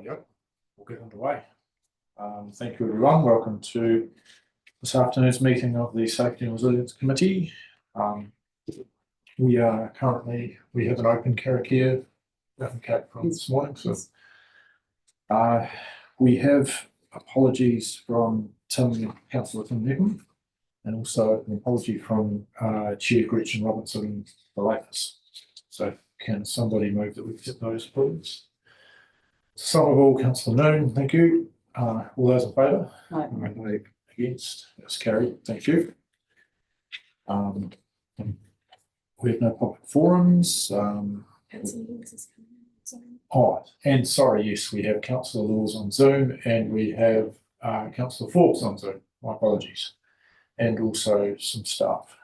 Yep, we'll get underway. Thank you, everyone. Welcome to this afternoon's meeting of the Safety and Resilience Committee. We have an open karakia from this morning. So we have apologies from Councillor Tim Needham, and also an apology from Chair Gretchen Robinson for lateness. So can somebody move that we get those, please? Some of all, Councillor Noon, thank you. All those in favour? Aye. Against? That's carried. Thank you. We have no public forums. And sorry, yes, we have Councillor Laws on Zoom, and we have Councillor Forbes on Zoom. My apologies. And also some staff.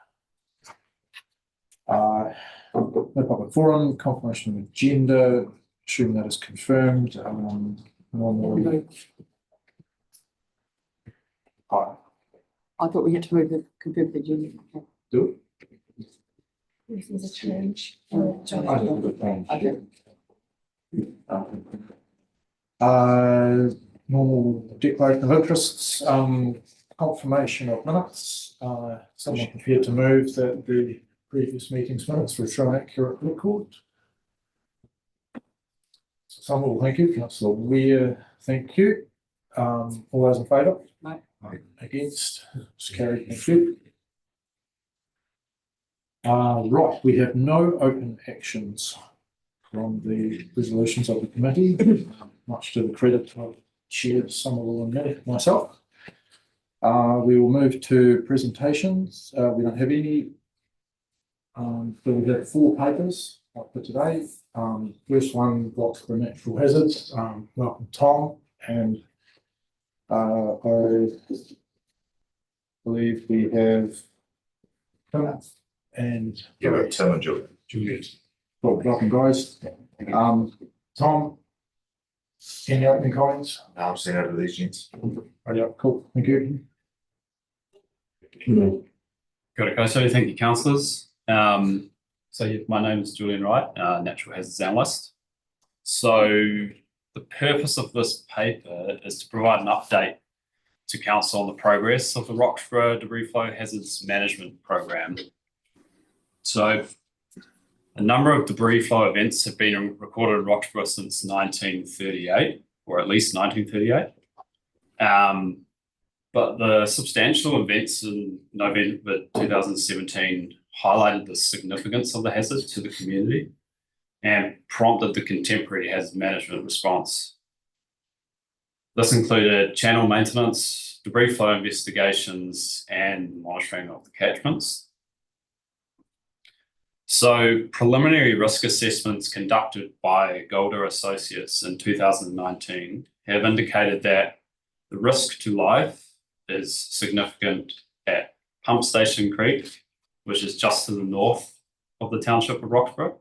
No public forum, confirmation of agenda, assuming that is confirmed. Normally. I thought we had to move the confirm the agenda. Do If there's a change. Okay. Normal declaration of interests, confirmation of minutes. Someone prepared to move that the previous meeting's minutes were shown accurate record. Someone will thank you. Councillor Weir, thank you. All those in favour? No. Against? It's carried. Thank you. Right, we have no open actions from the resolutions of the committee, much to the credit of Chair Somerville and myself. We will move to presentations. We don't have any. So we have 4 papers for today. First one, blocks for natural hazards. Welcome, Tom, and I believe we have Tim and Tim and Juliet. Well, welcome, guys. Tom, any opening comments? I've seen out of these gents. Right, yeah, cool. Thank you. Got it, guys. So thank you, councillors. My name is Julian Wright, Natural Hazards Analyst. So the purpose of this paper is to provide an update to council on the progress of the Roxburgh Debris Flow Hazards Management Program. So a number of debris flow events have been recorded in Roxburgh since 1938, or at least 1938. But the substantial events in November 2017 highlighted the significance of the hazard to the community and prompted the contemporary hazard management response. This included channel maintenance, debris flow investigations, and monitoring of the catchments. So preliminary risk assessments conducted by Golder Associates in 2019 have indicated that the risk to life is significant at Pump Station Creek, which is just to the north of the township of Roxburgh,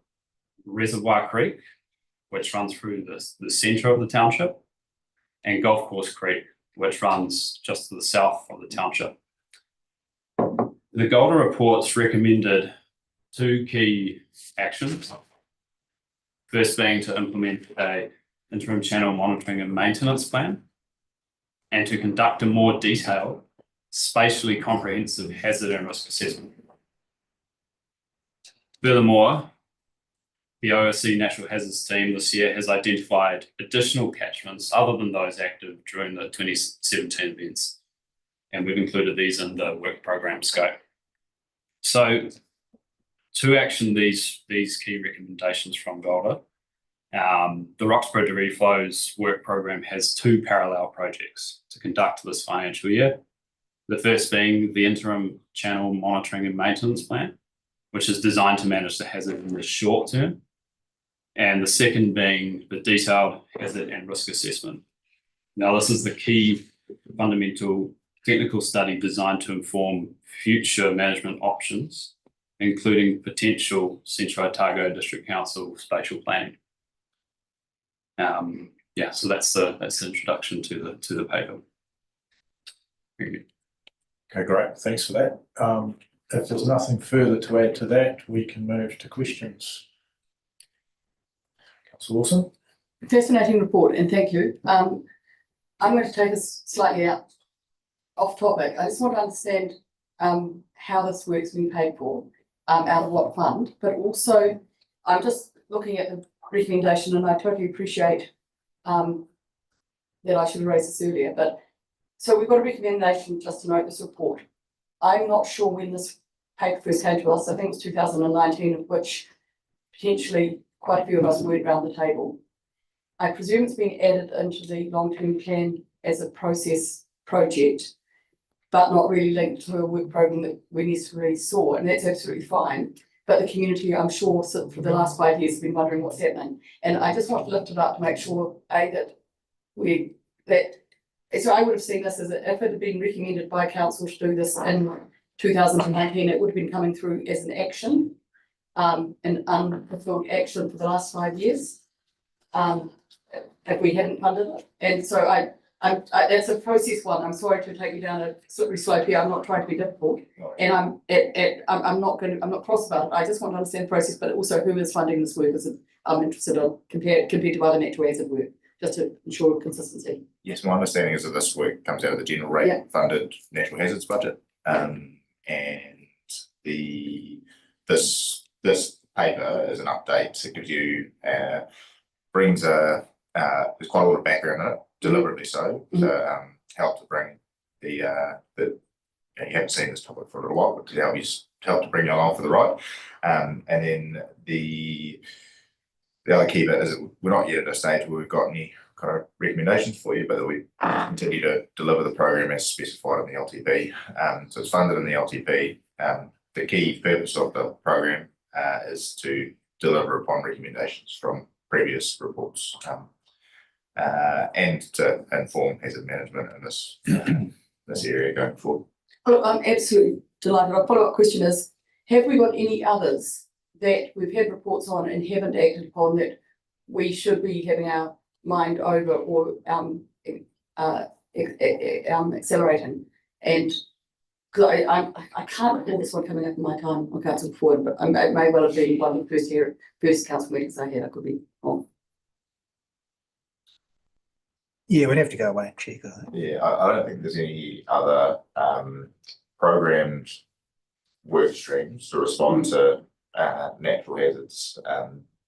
Reservoir Creek, which runs through the centre of the township, and Golf Course Creek, which runs just to the south of the township. The Golder reports recommended 2 key actions. First being to implement an interim channel monitoring and maintenance plan, and to conduct a more detailed, spatially comprehensive hazard and risk assessment. Furthermore, the OSC Natural Hazards team this year has identified additional catchments other than those active during the 2017 events, and we've included these in the work program scope. So to action these key recommendations from Golder, the Roxburgh Debris Flows work program has 2 parallel projects to conduct this financial year. The first being the interim channel monitoring and maintenance plan, which is designed to manage the hazard in the short term. And the second being the detailed hazard and risk assessment. Now, this is the key fundamental technical study designed to inform future management options, including potential Central Otago District Council spatial planning. So that's the introduction to the paper. Thank you. Okay, great. Thanks for that. If there's nothing further to add to that, we can move to questions. Councillor Wilson. Fascinating report, and thank you. I'm going to take us slightly off topic. I just want to understand how this work's been paid for, out of what fund, but also I'm just looking at the recommendation, and I totally appreciate that I should have raised this earlier, but so we've got a recommendation just to note this report. I'm not sure when this paper first came to us. I think it was 2019, of which potentially quite a few of us weren't around the table. I presume it's been added into the long-term plan as a process project, but not really linked to a work program that we necessarily saw, and that's absolutely fine. But the community, I'm sure, for the last 5 years, has been wondering what's happening. And I just want to lift it up to make sure, so I would have seen this as if it had been recommended by council to do this in 2019, it would have been coming through as an action, an unfulfilled action for the last 5 years, if we hadn't funded it. And so that's a process one. I'm sorry to take you down a slippery slope here. I'm not trying to be difficult, and I'm not cross about it. I just want to understand the process, but also who is funding this work. I'm interested in compared to other natural hazard work, just to ensure consistency. Yes, my understanding is that this work comes out of the general rate funded natural hazards budget. And this paper is an update that gives you brings there's quite a lot of background in it, deliberately so, to help to bring you haven't seen this topic for a little while, but to help to bring you along for the ride. And then the other key bit is that we're not yet at a stage where we've got any kind of recommendations for you, but that we continue to deliver the program as specified in the LTP. So it's funded in the LTP. The key purpose of the program is to deliver upon recommendations from previous reports, and to inform hazard management in this area going forward. Well, I'm absolutely delighted. Our follow-up question is, have we got any others that we've had reports on and haven't acted upon that we should be having our mind over or accelerating? And because I can't recall this one coming up in my time on council before, but it may well have been one of the first council meetings I had. I could be wrong. Yeah, we'd have to go away and check. Yeah, I don't think there's any other programmed work streams to respond to natural hazards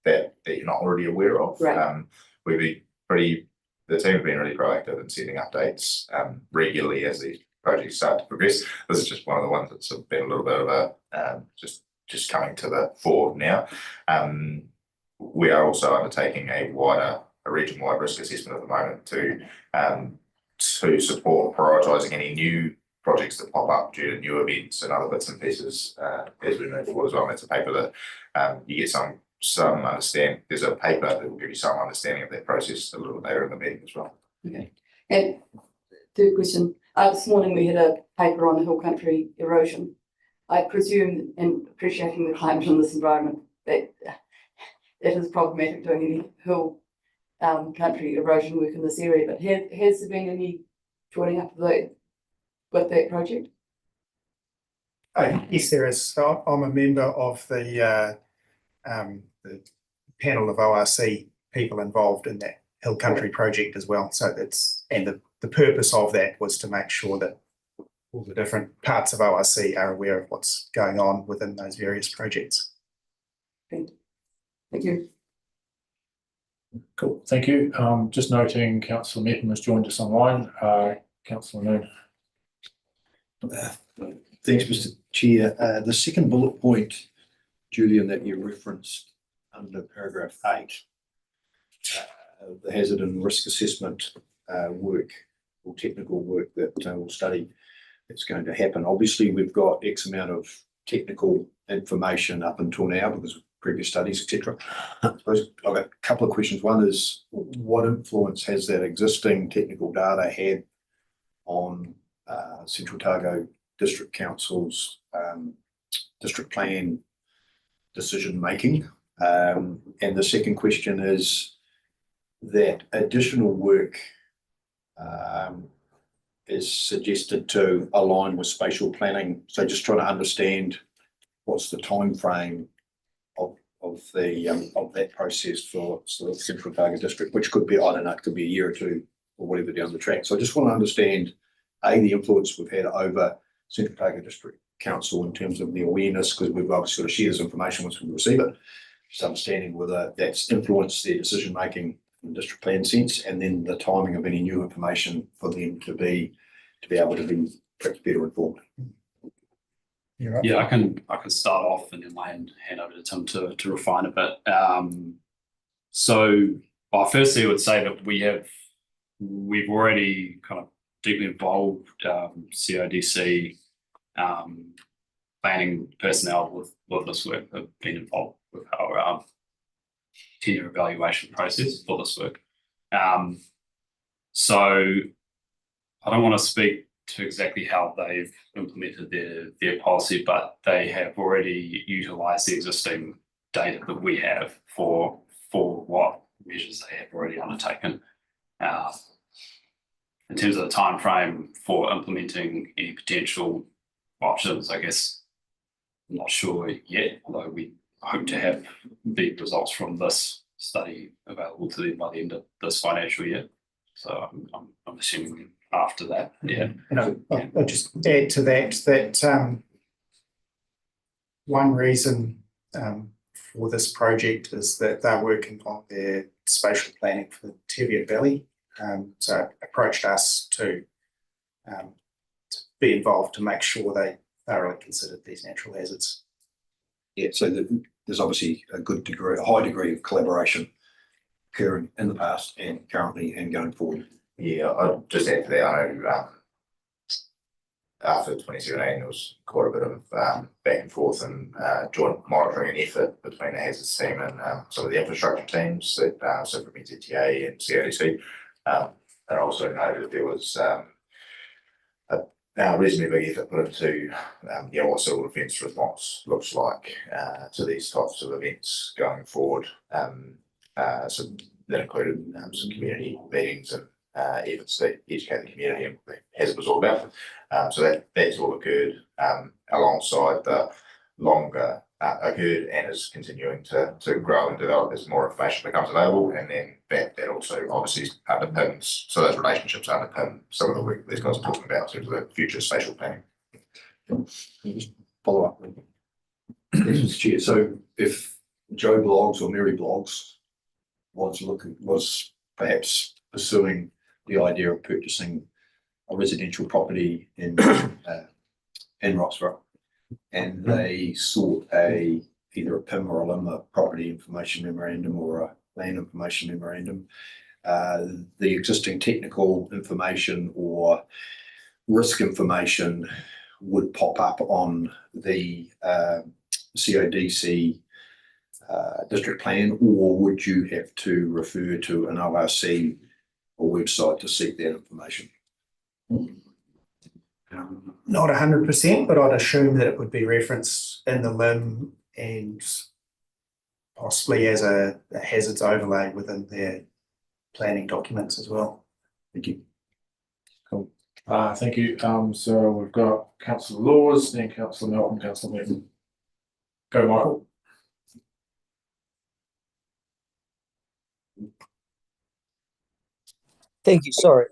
that you're not already aware of. Right. The team have been really proactive in sending updates regularly as these projects start to progress. This is just one of the ones that's been a little bit of a just coming to the fore now. We are also undertaking a region-wide risk assessment at the moment to support prioritising any new projects that pop up due to new events and other bits and pieces as we move forward as well. And that's a paper that you get some understand. There's a paper that will give you some understanding of that process a little later in the meeting as well. Okay. And third question. This morning we had a paper on hill country erosion. I presume, and appreciating the climate in this environment, that it is problematic doing any hill country erosion work in this area. But has there been any joining up with that project? Yes, there is. So I'm a member of the panel of ORC people involved in that hill country project as well. So the purpose of that was to make sure that all the different parts of ORC are aware of what's going on within those various projects. Thank you. Cool, thank you. Just noting Councillor Mepham has joined us online. Councillor Noon. Thanks, Mr. Chair. The second bullet point, Julian, that you referenced under paragraph 8, the hazard and risk assessment work or technical work that we'll study that's going to happen. Obviously, we've got X amount of technical information up until now because of previous studies, etc. I suppose I've got a couple of questions. One is, what influence has that existing technical data had on Central Otago District Council's district plan decision making? And the second question is that additional work is suggested to align with spatial planning. So just trying to understand what's the time frame of of that process for sort of Central Otago District, which could be, I don't know, it could be a year or two or whatever down the track. So I just want to understand, the influence we've had over Central Otago District Council in terms of the awareness, because we've obviously got to share this information once we receive it. Just understanding whether that's influenced their decision making in district plan sense, and then the timing of any new information for them to be able to be perhaps better informed. You're right. Yeah, I can start off and then hand over to Tim to refine a bit. So firstly, I would say that we've already kind of deeply involved CODC planning personnel with this work, have been involved with our tenure evaluation process for this work. So I don't want to speak to exactly how they've implemented their policy, but they have already utilised the existing data that we have for what measures they have already undertaken. In terms of the time frame for implementing any potential options, I guess I'm not sure yet, although we hope to have the results from this study available to them by the end of this financial year. So I'm assuming after that, yeah. I'll just add to that one reason for this project is that they're working on their spatial planning for the Teviot Valley. So approached us to be involved to make sure they thoroughly considered these natural hazards. Yeah, so there's obviously a high degree of collaboration occurring in the past and currently and going forward. Yeah, I'll just add to that. I know after 2017, there was quite a bit of back and forth and joint monitoring and effort between the hazards team and some of the infrastructure teams, so from NZTA and CODC. And also noted there was a reasonably big effort put into what civil defence response looks like to these types of events going forward. So that included some community meetings and efforts to educate the community on what the hazard was all about. So that's all occurred alongside the longer occurred and is continuing to grow and develop as more information becomes available, and then that also obviously underpins, so those relationships underpin some of the work these guys are talking about in terms of the future spatial planning. Just follow up. Mr. Chair, so if Joe Bloggs or Mary Bloggs was perhaps pursuing the idea of purchasing a residential property in Roxburgh, and they sought either a PIM or a LIM, a property information memorandum or a land information memorandum, the existing technical information or risk information would pop up on the CODC district plan, or would you have to refer to an ORC or website to seek that information? Not 100%, but I'd assume that it would be referenced in the LIM and possibly as a hazards overlay within their planning documents as well. Thank you. Cool. Thank you. So we've got Councillor Laws, then Councillor Melton, Councillor Merton. Go, Michael. Thank you. Sorry.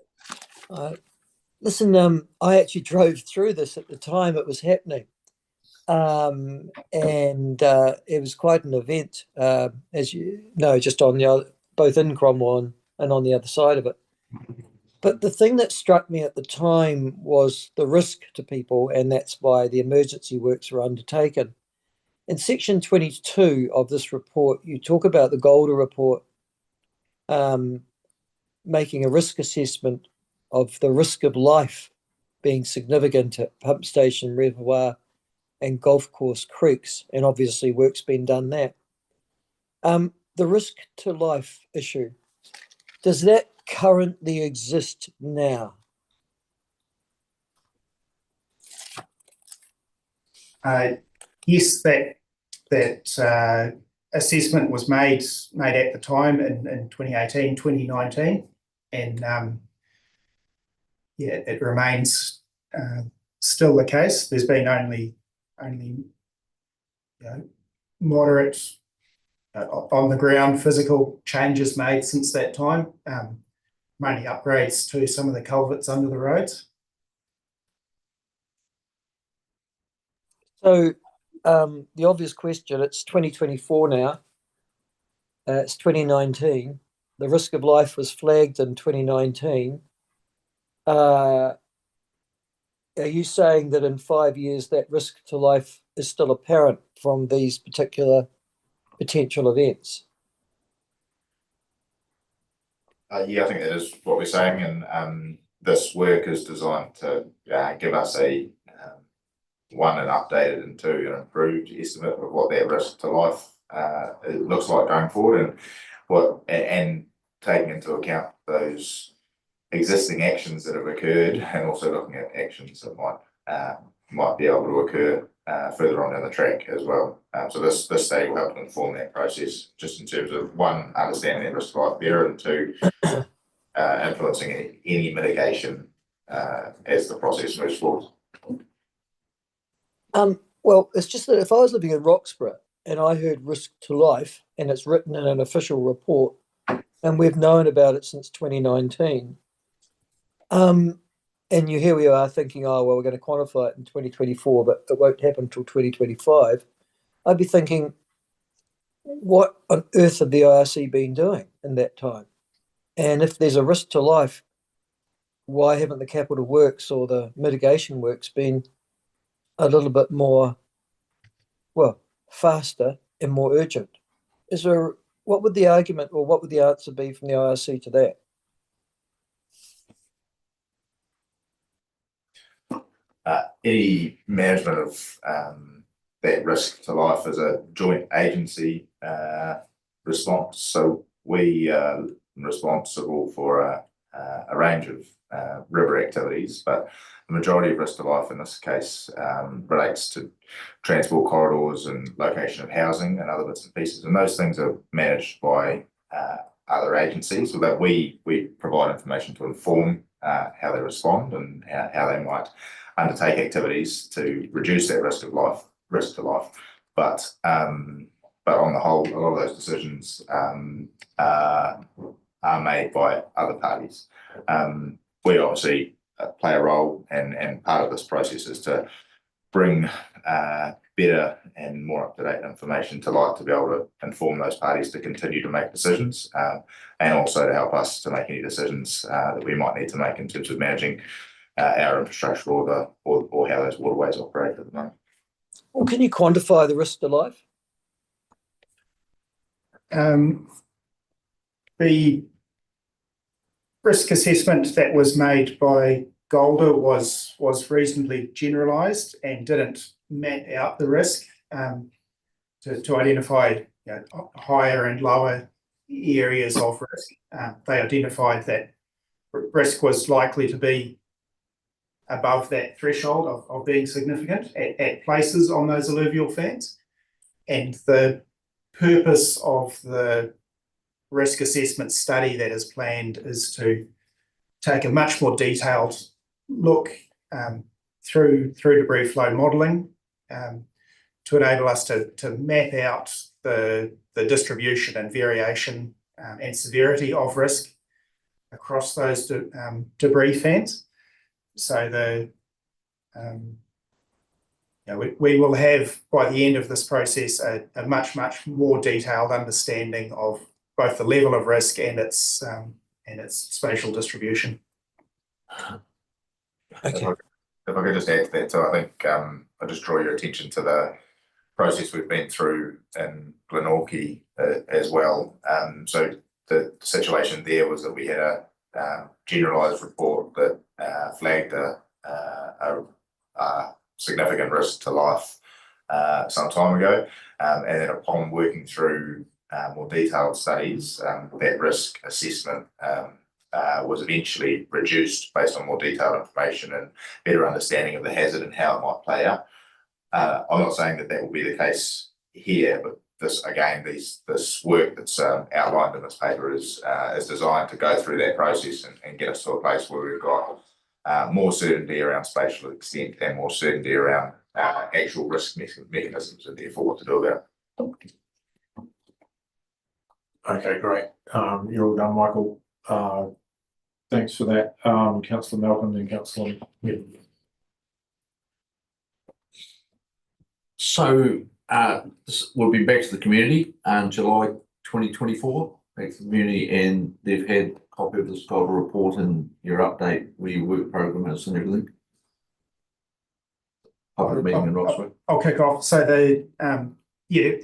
Listen, I actually drove through this at the time it was happening, and it was quite an event, as you know, just on the other, both in Cromwell and on the other side of it. But the thing that struck me at the time was the risk to people, and that's why the emergency works were undertaken. In section 22 of this report, you talk about the Golder report, making a risk assessment of the risk of life being significant at Pump Station, Reservoir and Golf Course Creeks, and obviously work's been done there. The risk to life issue, does that currently exist now? Yes, that assessment was made at the time in 2018, 2019, and it remains still the case. There's been only moderate on the ground physical changes made since that time, mainly upgrades to some of the culverts under the roads. So the obvious question, it's 2024 now. It's 2019. The risk of life was flagged in 2019. Are you saying that in 5 years that risk to life is still apparent from these particular potential events? Yeah, I think that is what we're saying, and this work is designed to give us an updated and two, an improved estimate of what that risk to life it looks like going forward, and taking into account those existing actions that have occurred, and also looking at actions that might be able to occur further on down the track as well. So this study will help to inform that process, just in terms of one, understanding that risk to life better, and two, influencing any mitigation as the process moves forward. Well, it's just that if I was living in Roxburgh and I heard risk to life and it's written in an official report and we've known about it since 2019, and here we are thinking, oh, well, we're going to quantify it in 2024, but it won't happen until 2025, I'd be thinking, what on earth have the IRC been doing in that time? And if there's a risk to life, why haven't the capital works or the mitigation works been a little bit more, well, faster and more urgent? What would the argument or what would the answer be from the IRC to that? Any management of that risk to life is a joint agency response. So we are responsible for a range of river activities, but the majority of risk to life in this case relates to transport corridors and location of housing and other bits and pieces. And those things are managed by other agencies, so that we provide information to inform how they respond and how they might undertake activities to reduce that risk to life. But on the whole, a lot of those decisions are made by other parties. We obviously play a role, and part of this process is to bring better and more up-to-date information to light to be able to inform those parties to continue to make decisions, and also to help us to make any decisions that we might need to make in terms of managing our infrastructure or how those waterways operate at the moment. Well, can you quantify the risk to life? The risk assessment that was made by Golder was reasonably generalised and didn't map out the risk to identify higher and lower areas of risk. They identified that risk was likely to be above that threshold of being significant at places on those alluvial fans. And the purpose of the risk assessment study that is planned is to take a much more detailed look through debris flow modelling to enable us to map out the distribution and variation and severity of risk across those debris fans. So we will have, by the end of this process, a much more detailed understanding of both the level of risk and its spatial distribution. Okay. If I could just add to that, so I think I'll just draw your attention to the process we've been through in Glenorchy as well. So the situation there was that we had a generalised report that flagged a significant risk to life some time ago, and then upon working through more detailed studies, that risk assessment was eventually reduced based on more detailed information and better understanding of the hazard and how it might play out. I'm not saying that will be the case here, but this work that's outlined in this paper is designed to go through that process and get us to a place where we've got more certainty around spatial extent and more certainty around actual risk mechanisms, and therefore what to do about it. Okay, great. You're all done, Michael. Thanks for that. Councillor Malcolm and Councillor. So we'll be back to the community in July 2024, back to the community, and they've had a copy of the scholar report and your update where your work program is and everything. Public meeting in Roxburgh. I'll kick off. So there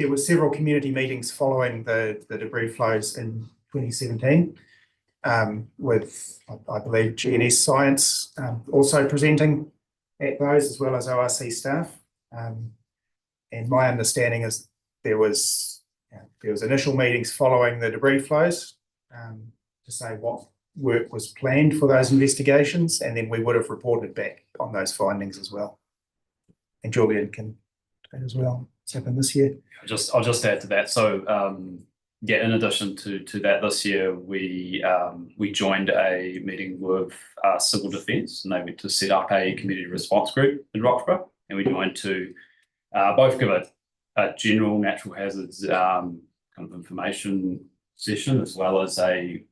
were several community meetings following the debris flows in 2017, with I believe GNS Science also presenting at those, as well as ORC staff. And my understanding is there was initial meetings following the debris flows to say what work was planned for those investigations, and then we would have reported back on those findings as well. And Julian can do that as well. It's happened this year. I'll just add to that. So yeah, in addition to that, this year we joined a meeting with Civil Defence, and they went to set up a community response group in Roxburgh, and we joined to both give a general natural hazards kind of information session, as well as a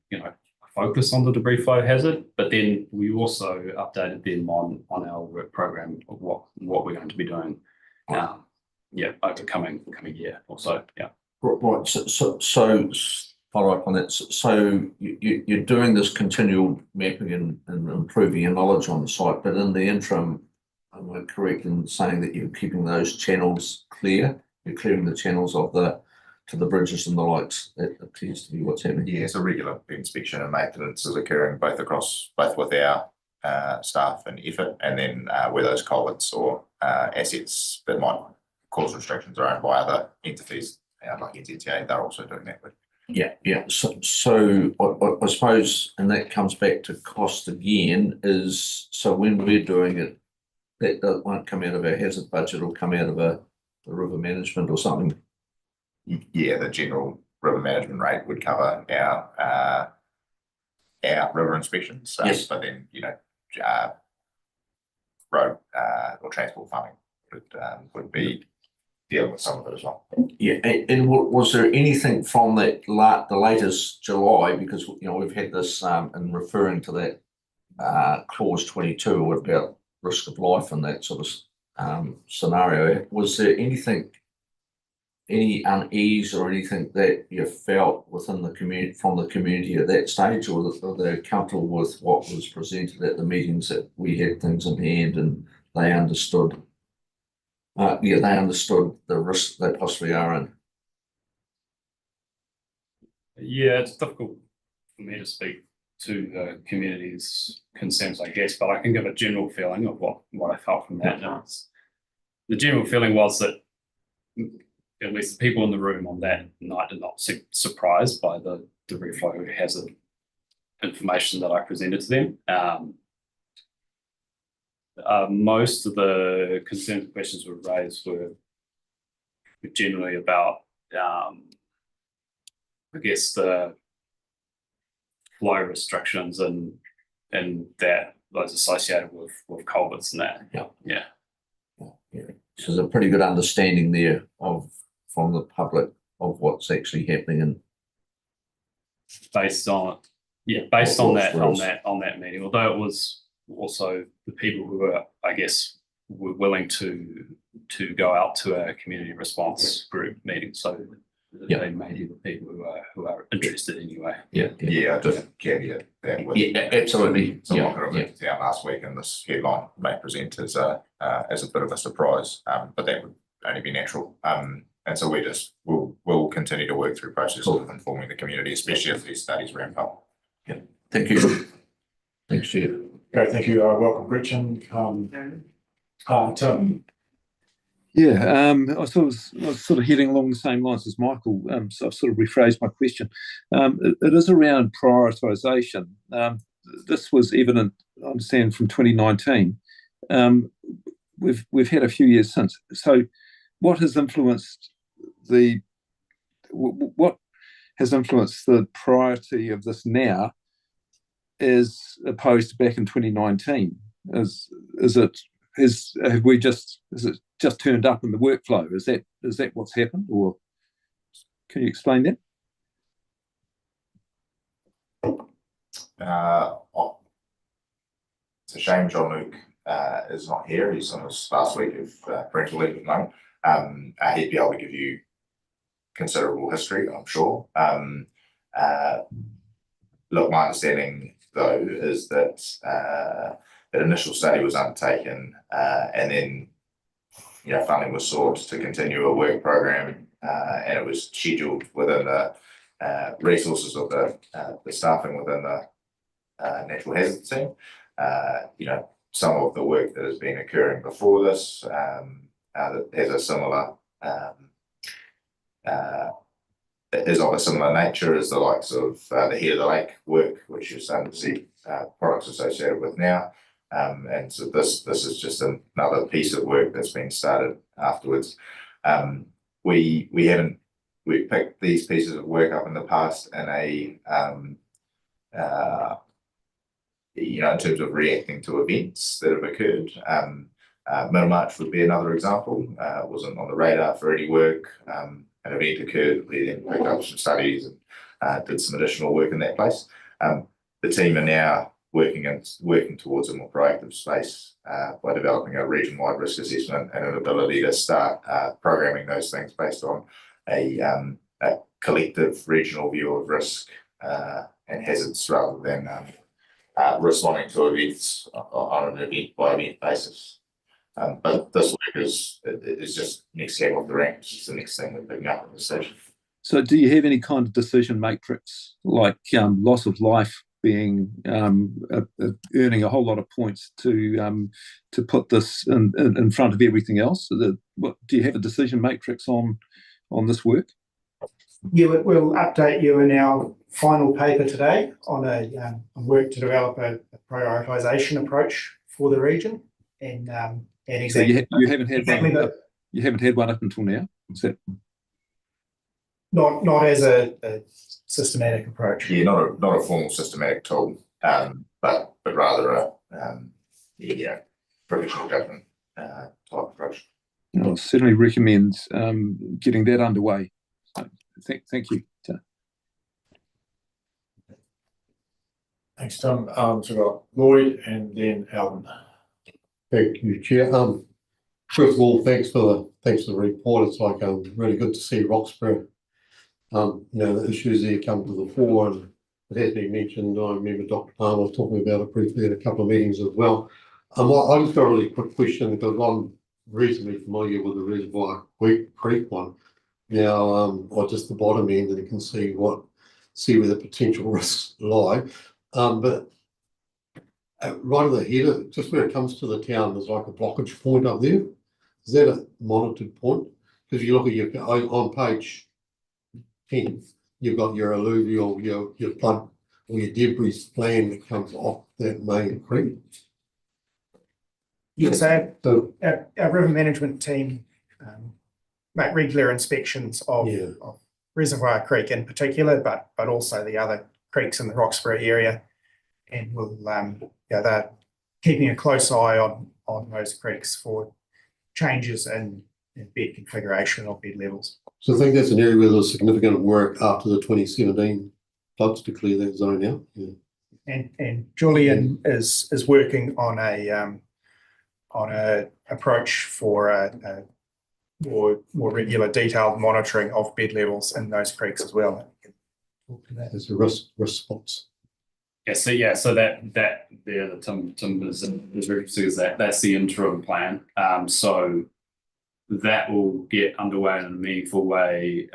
focus on the debris flow hazard. But then we also updated them on our work program of what we're going to be doing. Over coming year or so. Yeah. Right. So follow up on that. So you're doing this continual mapping and improving your knowledge on the site, but in the interim, am I correct in saying that you're keeping those channels clear? You're clearing the channels to the bridges and the lights. That appears to be what's happening. Yeah, so regular inspection and maintenance is occurring both with our staff and effort, and then where those culverts or assets that might cause restrictions are owned by other entities, like NZTA, they're also doing that with. Yeah. So I suppose, and that comes back to cost again, is so when we're doing it, that won't come out of our hazard budget, it'll come out of a river management or something. Yeah, the general river management rate would cover our river inspections. Yes. But then, road or transport farming would be dealing with some of it as well. Yeah, and was there anything from that the latest July, because we've had this in referring to that clause 22 about risk of life and that sort of scenario, was there anything, any unease or anything that you felt within the community, from the community at that stage, or they're comfortable with what was presented at the meetings, that we had things in hand and they understood? They understood the risks they possibly are in. Yeah, it's difficult for me to speak to the community's concerns, I guess, but I can give a general feeling of what I felt from that. The general feeling was that at least the people in the room on that night did not seem surprised by the debris flow hazard information that I presented to them. Most of the concerns and questions were raised were generally about, I guess, the flow restrictions and that those associated with culverts and that. Yeah. So there's a pretty good understanding there from the public of what's actually happening, and based on that meeting, although it was also the people who were, I guess, were willing to go out to a community response group meeting, so they may be the people who are interested anyway. Just caveat that with absolutely. Someone could have looked out last week, and this headline may present as a bit of a surprise, but that would only be natural. And so we'll continue to work through processes of informing the community, especially as these studies ramp up. Thank you. Thanks, Chair. Okay, thank you. Welcome, Gretchen. Tim. Yeah, I was sort of heading along the same lines as Michael, so I've sort of rephrased my question. It is around prioritisation. This was evident, I understand, from 2019. We've had a few years since. So, what has influenced the priority of this now, as opposed to back in 2019? Is it just turned up in the workflow? Is that what's happened, or can you explain that? It's a shame John-Luc is not here. He's on his last week of parental leave at the moment. He'd be able to give you considerable history, I'm sure. Look, my understanding though is that an initial study was undertaken, and then funding was sought to continue a work program, and it was scheduled within the resources of the staffing within the natural hazard team. Some of the work that has been occurring before this that has a similar is of a similar nature as the likes of the Head of the Lake work, which you're starting to see products associated with now. And so this is just another piece of work that's been started afterwards. We've picked these pieces of work up in the past in in terms of reacting to events that have occurred. Middlemarch would be another example. It wasn't on the radar for any work. An event occurred, we then picked up some studies and did some additional work in that place. The team are now working towards a more proactive space by developing a region-wide risk assessment and an ability to start programming those things based on a collective regional view of risk and hazards rather than responding to events on an event-by-event basis. But this work is just next step of the ranks. It's the next thing we're picking up in the station. So do you have any kind of decision matrix, like loss of life being earning a whole lot of points to put this in front of everything else? Do you have a decision matrix on this work? Yeah, we'll update you in our final paper today on a work to develop a prioritisation approach for the region, and exactly. So you haven't had exactly one. You haven't had one up until now. Is that not as a systematic approach? Yeah, not a formal systematic tool, but rather a professional judgment type approach. I'll certainly recommend getting that underway. So thank you. Thanks, Tim. So we've got Lloyd and then Alvin. Thank you, Chair. First of all, thanks for the report. It's like really good to see Roxburgh. The issues there come to the fore, and it has been mentioned. I remember Dr. Palmer was talking about it briefly at a couple of meetings as well. I just got a really quick question because I'm reasonably familiar with the Reservoir Creek one. Now, or just the bottom end, and you can see where the potential risks lie. But right at the head, just where it comes to the town, there's like a blockage point up there. Is that a monitored point? Because you look at on page 10, you've got your alluvial, your flood or your debris plan that comes off that main creek. Yes, our river management team make regular inspections of Reservoir Creek in particular, but also the other creeks in the Roxburgh area, and will they're keeping a close eye on those creeks for changes in bed configuration or bed levels. So I think that's an area where there's significant work after the 2017 floods to clear that zone out. Yeah. And Julian is working on a approach for a more regular detailed monitoring of bed levels in those creeks as well. There's a risk spots. So that there that Tim is referencing is that's the interim plan. So that will get underway in a meaningful way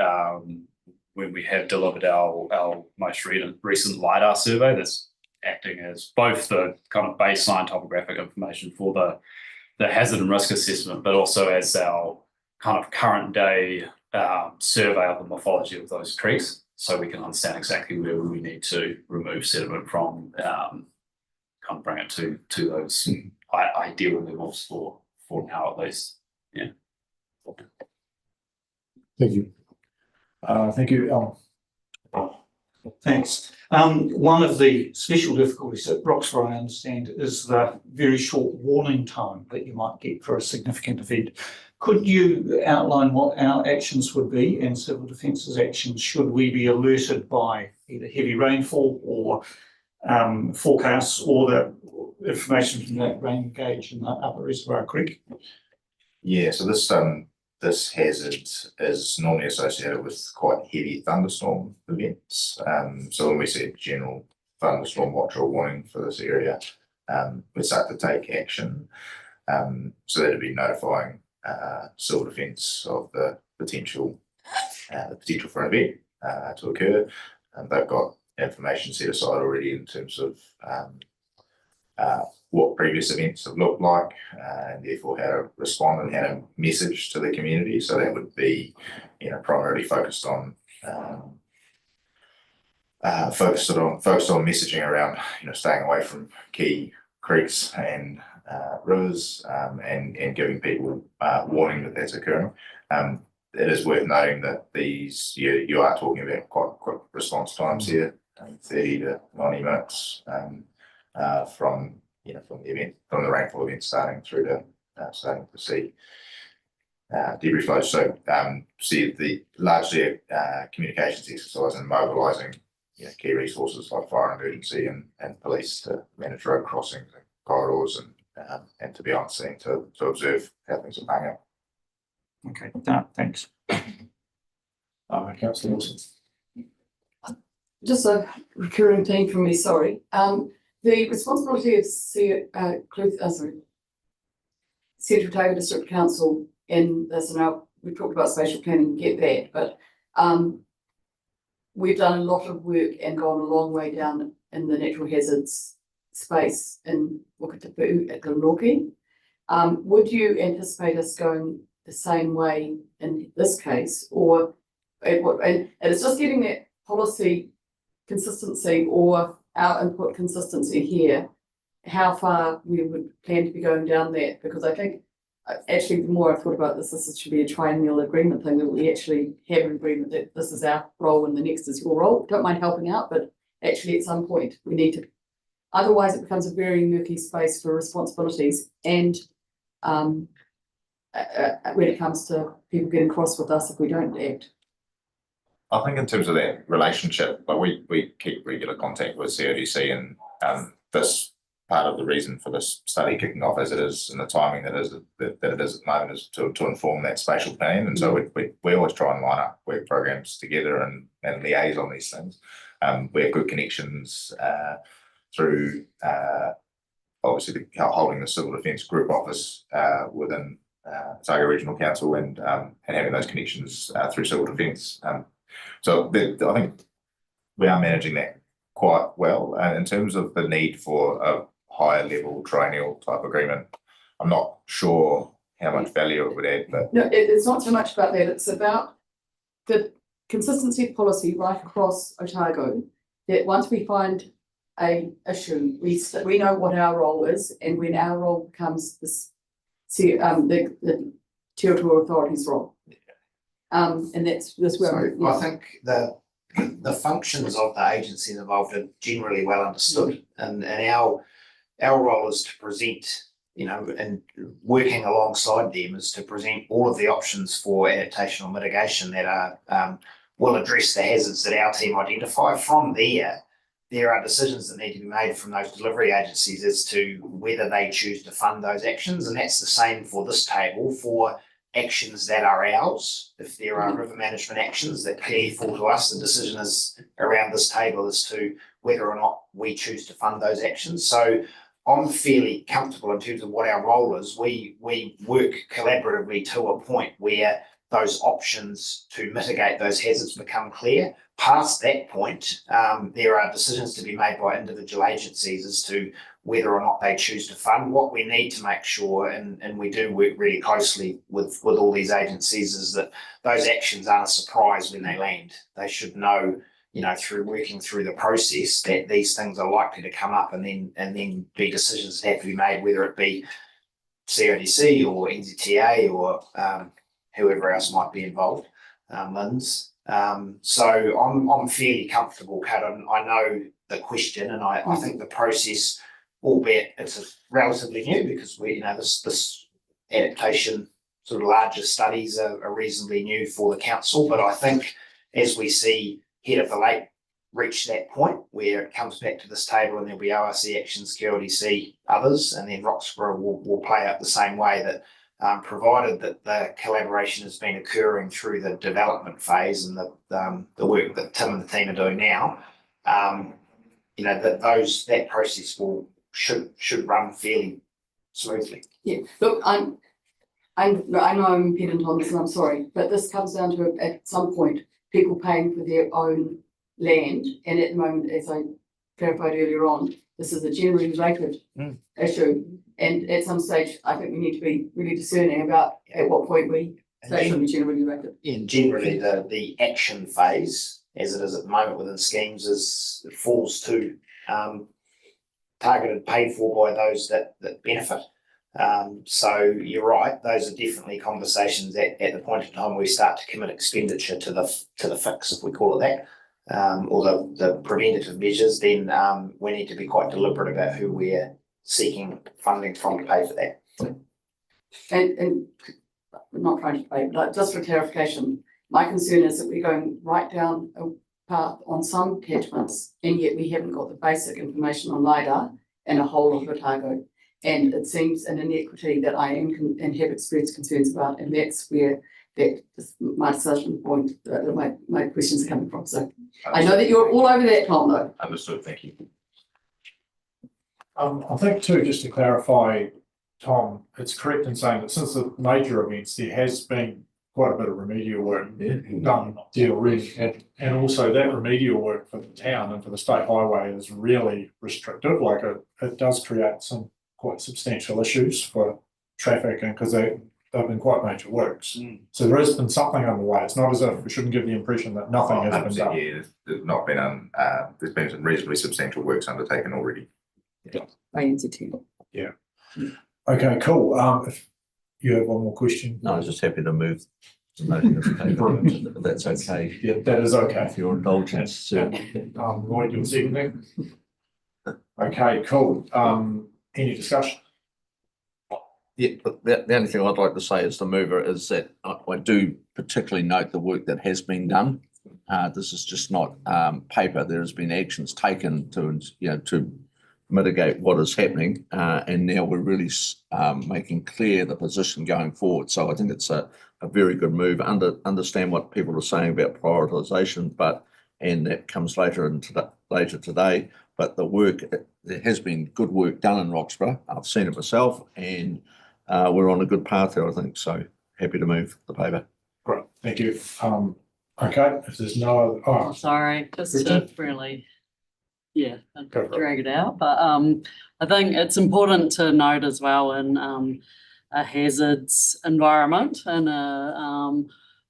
when we have delivered our most recent LiDAR survey that's acting as both the kind of baseline topographic information for the hazard and risk assessment, but also as our kind of current day survey of the morphology of those creeks, so we can understand exactly where we need to remove sediment from, kind of bring it to those ideal levels for now at least. Yeah. Thank you. Thank you, Alan. Thanks. One of the special difficulties at Roxburgh, I understand, is the very short warning time that you might get for a significant event. Could you outline what our actions would be and Civil Defence's actions should we be alerted by either heavy rainfall or forecasts or the information from that rain gauge in the Upper Reservoir Creek? Yeah, so this hazard is normally associated with quite heavy thunderstorm events. So when we see a general thunderstorm watch or warning for this area, we start to take action. So that'd be notifying civil defence of the potential for an event to occur. And they've got information set aside already in terms of what previous events have looked like, and therefore how to respond and how to message to the community. So that would be, primarily focused on messaging around, staying away from key creeks and rivers, and giving people warning that that's occurring. It is worth noting that you are talking about quite quick response times here, 30 to 90 minutes from the rainfall event starting to see debris flow. So see the largely communications exercise and mobilising key resources like fire and emergency and police to manage road crossings and corridors and to be on scene to observe how things are playing out. Okay, thanks. Councillor Wilson. Just a recurring theme for me, sorry. The responsibility of Central Otago District Council in this, and now we talked about spatial planning, get that, but we've done a lot of work and gone a long way down in the natural hazards space in Whakatapu at Glenorchy. Would you anticipate us going the same way in this case, and it's just getting that policy consistency or our input consistency here, how far we would plan to be going down that? Because I think actually the more I've thought about this should be a triennial agreement thing, that we actually have an agreement that this is our role and the next is your role. Don't mind helping out, but actually at some point we need to, otherwise it becomes a very murky space for responsibilities and when it comes to people getting cross with us if we don't act. I think in terms of that relationship, like we keep regular contact with CODC, and this part of the reason for this study kicking off as it is and the timing that it is at the moment is to inform that spatial plan. And so we always try and line up work programs together and liaise on these things. We have good connections through obviously holding the civil defence group office within Otago Regional Council and having those connections through civil defence. So I think we are managing that quite well. And in terms of the need for a higher level triennial type agreement, I'm not sure how much value it would add. But no, it's not so much about that. It's about the consistency of policy right across Otago. That once we find a issue, we know what our role is, and when our role becomes the territorial authority's role. And that's where I think the functions of the agencies involved are generally well understood, and our role is to present, and working alongside them is to present all of the options for adaptation or mitigation that are will address the hazards that our team identify. From there are decisions that need to be made from those delivery agencies as to whether they choose to fund those actions, and that's the same for this table for actions that are ours. If there are river management actions that clearly fall to us, the decision is around this table as to whether or not we choose to fund those actions. So I'm fairly comfortable in terms of what our role is. We work collaboratively to a point where those options to mitigate those hazards become clear. Past that point, there are decisions to be made by individual agencies as to whether or not they choose to fund. What we need to make sure, and we do work really closely with all these agencies, is that those actions aren't a surprise when they land. They should know, through working through the process, that these things are likely to come up, and then be decisions that have to be made, whether it be CODC or NZTA or whoever else might be involved, LINZ. So I'm fairly comfortable, Kat. I know the question, and I think the process, albeit it's relatively new because this adaptation sort of larger studies are reasonably new for the council. But I think as we see head of the lake reach that point where it comes back to this table and there'll be ORC actions, QLDC, others, and then Roxburgh will play out the same way that provided that the collaboration has been occurring through the development phase and the work that Tim and the team are doing now, that process should run fairly smoothly. Yeah, look, I know I'm impedant on this and I'm sorry, but this comes down to at some point, people paying for their own land. And at the moment, as I clarified earlier on, this is a generally rated issue. And at some stage, I think we need to be really discerning about at what point we say it should be generally rated. And generally, the action phase, as it is at the moment within schemes, falls to targeted, paid for by those that benefit. So you're right; those are definitely conversations at the point in time where we start to commit expenditure to the fix, if we call it that, or the preventative measures. Then we need to be quite deliberate about who we're seeking funding from to pay for that. And I'm not trying to debate, but just for clarification, my concern is that we're going right down a path on some catchments, and yet we haven't got the basic information on LIDAR and a whole of Otago. And it seems an inequity that I am and have experienced concerns about, and that's where my discussion point, my questions are coming from. So I know that you're all over that, Tom, though. Understood, thank you. I think too, just to clarify, Tom, it's correct in saying that since the major events, there has been quite a bit of remedial work done there already. And also that remedial work for the town and for the state highway is really restrictive. Like it does create some quite substantial issues for traffic, and because they've been quite major works. So there has been something underway. It's not as if we shouldn't give the impression that nothing has been done. Yeah, there's not been there's been some reasonably substantial works undertaken already. By NZT. Yeah. Okay, cool. If you have one more question. No, I was just happy to move the motion of the paper, if that's okay. Yeah, that is okay. If your indulgence, sir. Lloyd, you'll see anything? Okay, cool. Any discussion? Yeah, but the only thing I'd like to say as the mover is that I do particularly note the work that has been done. This is just not paper. There has been actions taken to mitigate what is happening, and now we're really making clear the position going forward. So I think it's a very good move. Understand what people are saying about prioritisation, and that comes later today. But the work, there has been good work done in Roxburgh. I've seen it myself, and we're on a good path there, I think. So happy to move the paper. Great, thank you. Okay, if there's no other, Sorry, just to really, Go for it. drag it out, but I think it's important to note as well in a hazards environment and a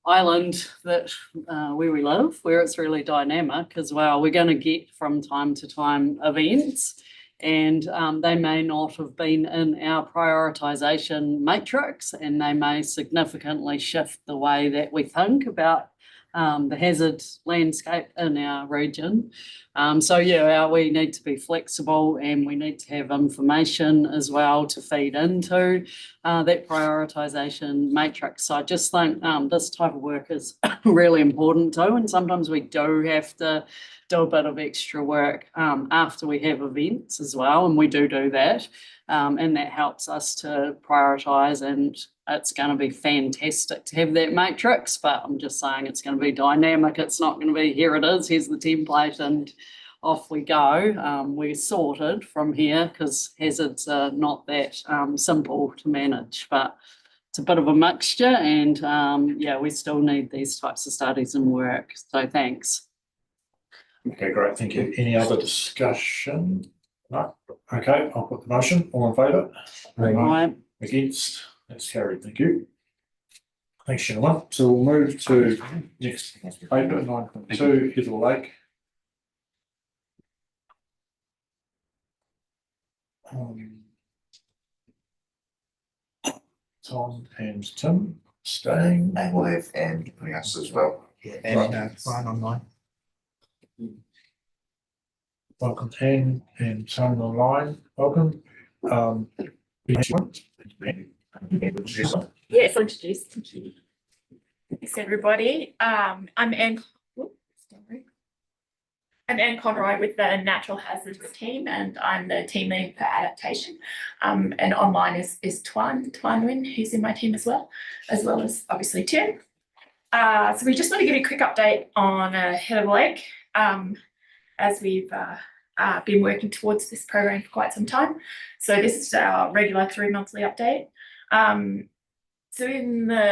island that where we live, where it's really dynamic as well. We're going to get from time to time events, and they may not have been in our prioritisation matrix, and they may significantly shift the way that we think about the hazard landscape in our region. So yeah, we need to be flexible, and we need to have information as well to feed into that prioritisation matrix. So I just think this type of work is really important too, and sometimes we do have to do a bit of extra work after we have events as well, and we do that. And that helps us to prioritise, and it's going to be fantastic to have that matrix, but I'm just saying it's going to be dynamic. It's not going to be, here it is, here's the template, and off we go. We're sorted from here because hazards are not that simple to manage, but it's a bit of a mixture, and yeah, we still need these types of studies and work. So thanks. Okay, great, thank you. Any other discussion? No? Okay, I'll put the motion. All in favour? Right. Against? That's carried, thank you. Thanks, gentlemen. So we'll move to next paper, 9.2, Heather Lake. Tom and Tim staying. And we'll have Anne joining us as well. Yeah, and Ryan online. Welcome, Anne and Tim online. Welcome. Yes, I'll introduce. Thanks, everybody. I'm Anne. Sorry. I'm Anne Conroy with the Natural Hazards team, and I'm the team lead for adaptation. And online is Tuan Nguyen, who's in my team as well as obviously Tim. So we just want to give you a quick update on Head of the Lake, as we've been working towards this program for quite some time. So this is our regular 3-monthly update. So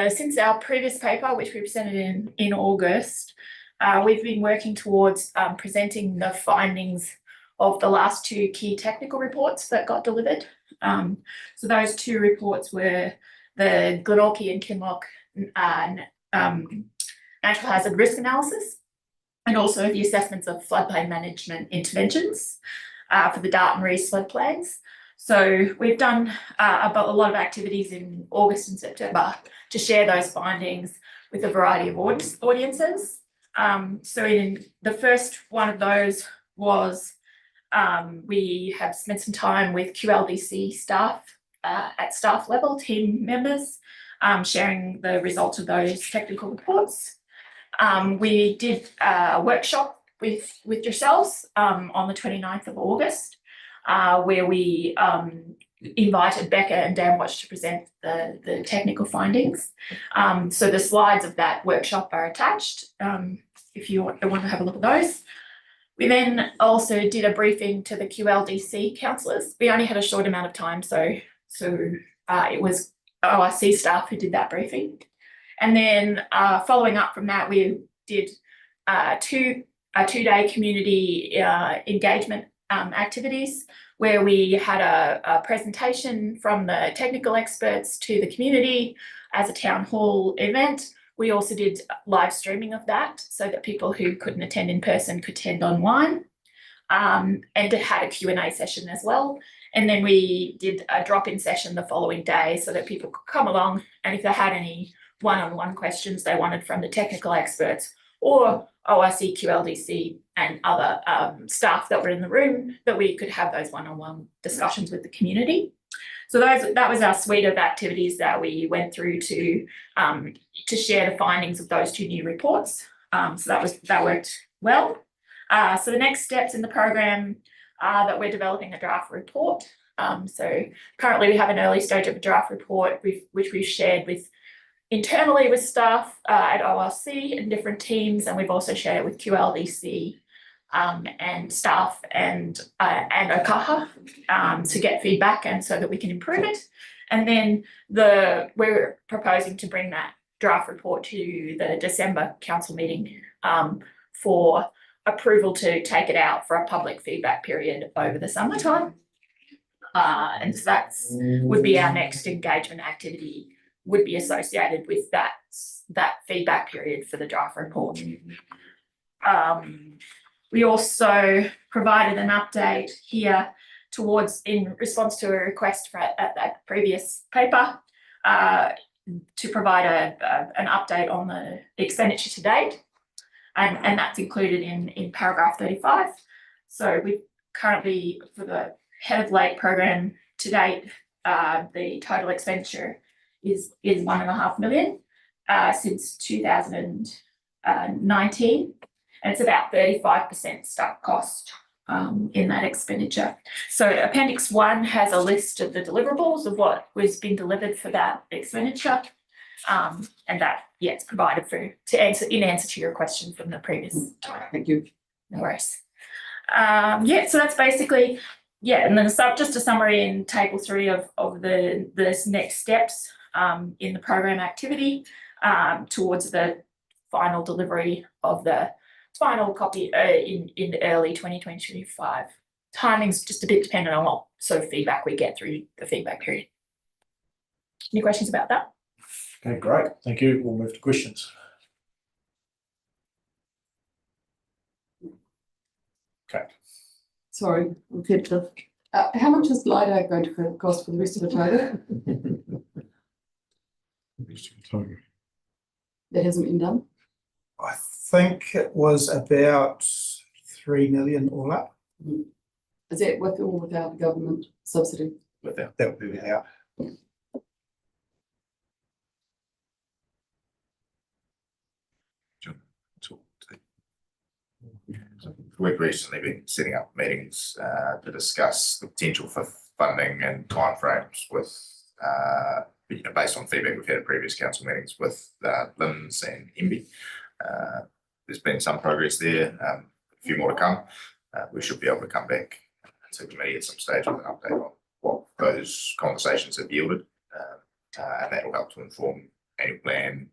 since our previous paper, which we presented in August, we've been working towards presenting the findings of the last 2 key technical reports that got delivered. So those 2 reports were the Glenorchy and Kinloch natural hazard risk analysis, and also the assessments of floodplain management interventions for the Dart and Rees floodplains. So we've done a lot of activities in August and September to share those findings with a variety of audiences. So in the first one of those was we have spent some time with QLDC staff at staff level, team members, sharing the results of those technical reports. We did a workshop with yourselves on the 29th of August, where we invited Becca and Dan Watch to present the technical findings. So the slides of that workshop are attached if you want to have a look at those. We then also did a briefing to the QLDC councillors. We only had a short amount of time, so it was ORC staff who did that briefing. And then following up from that, we did a two-day community engagement activities, where we had a presentation from the technical experts to the community as a town hall event. We also did live streaming of that so that people who couldn't attend in person could attend online, and it had a Q&A session as well. And then we did a drop-in session the following day so that people could come along, and if they had any one-on-one questions they wanted from the technical experts or ORC, QLDC and other staff that were in the room, that we could have those one-on-one discussions with the community. So that was our suite of activities that we went through to share the findings of those 2 new reports. So that worked well. So the next steps in the program are that we're developing a draft report. So currently we have an early stage of a draft report which we've shared internally with staff at ORC and different teams, and we've also shared it with QLDC and staff and OCAHA to get feedback and so that we can improve it. And then we're proposing to bring that draft report to the December council meeting for approval to take it out for a public feedback period over the summertime. And so that would be our next engagement activity, would be associated with that feedback period for the draft report. We also provided an update here in response to a request at that previous paper to provide an update on the expenditure to date, and that's included in paragraph 35. So we currently, for the Head of Lake program to date, the total expenditure is 1.5 million since 2019, and it's about 35% staff cost in that expenditure. So Appendix 1 has a list of the deliverables of what was being delivered for that expenditure, and that it's provided in answer to your question from the previous time. Thank you. No worries. So that's basically and then just a summary in table 3 of the next steps in the program activity towards the final delivery of the final copy in early 2025. Timing's just a bit dependent on what sort of feedback we get through the feedback period. Any questions about that? Okay, great. Thank you. We'll move to questions. Okay. Sorry, repetitive. How much is LIDAR going to cost for the rest of the total? That hasn't been done? I think it was about 3 million all up. Is that with or without the government subsidy? Without, that would be without. We've recently been setting up meetings to discuss the potential for funding and timeframes with based on feedback we've had at previous council meetings with LIMS and MB. There's been some progress there, a few more to come. We should be able to come back to committee at some stage with an update on what those conversations have yielded. And that will help to inform annual plan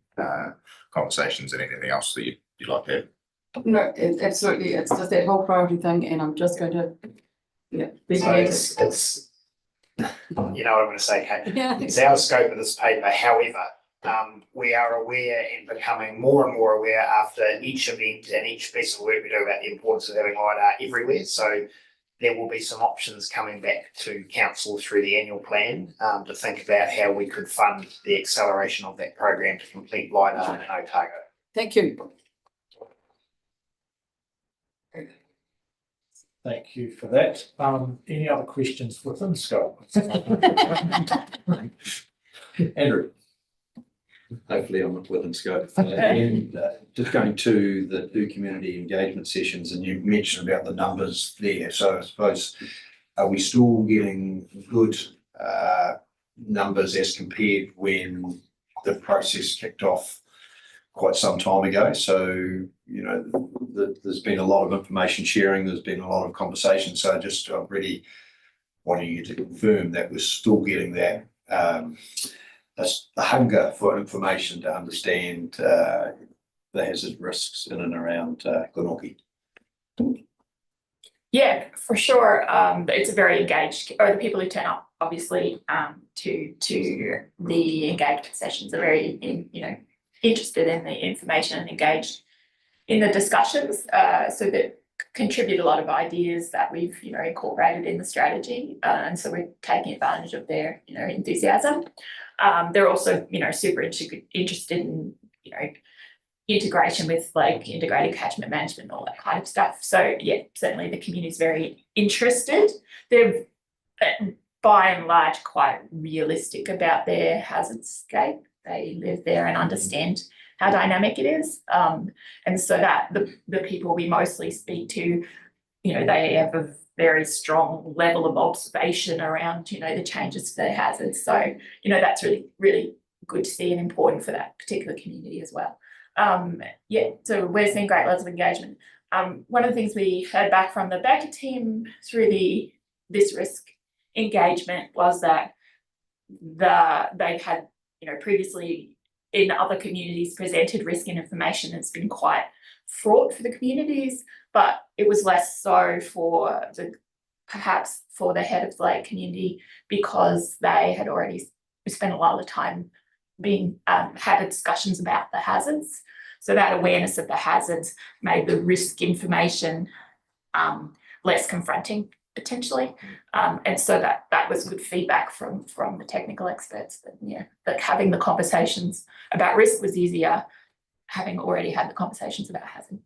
conversations and anything else that you'd like to have. No, absolutely, it's just that whole priority thing, and I'm just going to, be So it's, you know what I'm gonna say, Kate? Yeah. It's our scope of this paper, however, we are aware and becoming more and more aware after each event and each piece of work we do about the importance of having LiDAR everywhere. So there will be some options coming back to council through the annual plan to think about how we could fund the acceleration of that program to complete LiDAR in Otago. Thank you. Thank you for that. Any other questions within scope? Andrew. Hopefully I'm not within scope. And just going to the 2 community engagement sessions, and you mentioned about the numbers there. So I suppose, are we still getting good numbers as compared when the process kicked off quite some time ago? So, there's been a lot of information sharing, there's been a lot of conversation. So just really wanting you to confirm that we're still getting that the hunger for information to understand the hazard risks in and around Glenorchy. Yeah, for sure. It's a very engaged, or the people who turn up, obviously, to the engagement sessions are very, interested in the information and engaged in the discussions. So that contribute a lot of ideas that we've, incorporated in the strategy, and so we're taking advantage of their, enthusiasm. They're also, super interested in, integration with like integrated catchment management and all that kind of stuff. So yeah, certainly the community is very interested. They're by and large quite realistic about their hazardscape. They live there and understand how dynamic it is. And so that the people we mostly speak to, they have a very strong level of observation around, the changes to their hazards. So, that's really, really good to see and important for that particular community as well. So we're seeing great levels of engagement. One of the things we heard back from the Becker team through this risk engagement was that they've had, previously in other communities presented risk and information that's been quite fraught for the communities, but it was less so perhaps for the head of the lake community, because they had already spent a lot of time had discussions about the hazards. So that awareness of the hazards made the risk information less confronting potentially. And so that was good feedback from the technical experts that having the conversations about risk was easier, having already had the conversations about hazard.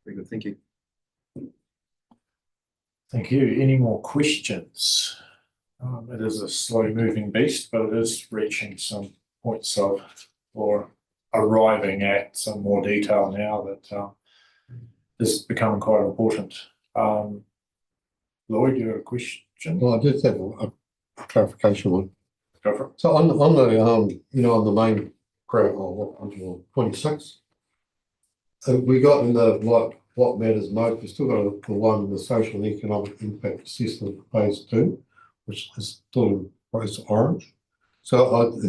Very good, thank you. Thank you. Any more questions? It is a slow moving beast, but it is reaching some points or arriving at some more detail now that is becoming quite important. Lloyd, you have a question? Well, I just have a clarification one. Go for it. So on the on the main graph, 26, we got in the what matters most. We still got the one, the social and economic impact assessment phase 2, which is still in price orange. So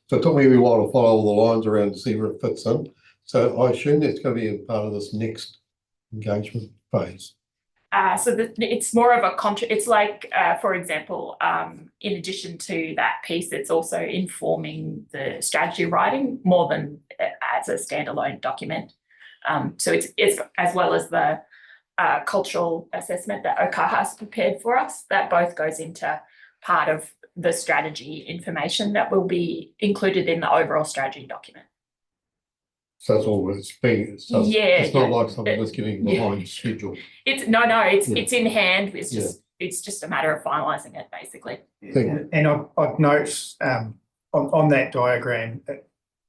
it took me a while to follow all the lines around to see where it fits in. So I assume that's going to be a part of this next engagement phase. It's more of a it's like, for example, in addition to that piece, it's also informing the strategy writing more than as a standalone document. So it's as well as the cultural assessment that OCAR has prepared for us, that both goes into part of the strategy information that will be included in the overall strategy document. So that's all it's being. So it's not like something that's getting behind schedule. It's in hand. It's just a matter of finalising it, basically. And I'd note on that diagram,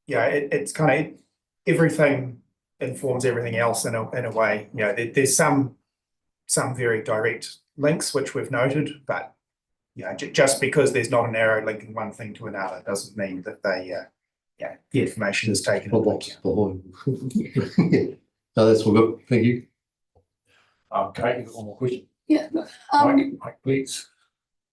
it's kind of everything informs everything else in a way. You know, there's some very direct links which we've noted, but you know, just because there's not a narrow linking one thing to another doesn't mean that the information is taken into account. No, that's all good. Thank you. Kate, you got one more question? Yeah, Mike, please.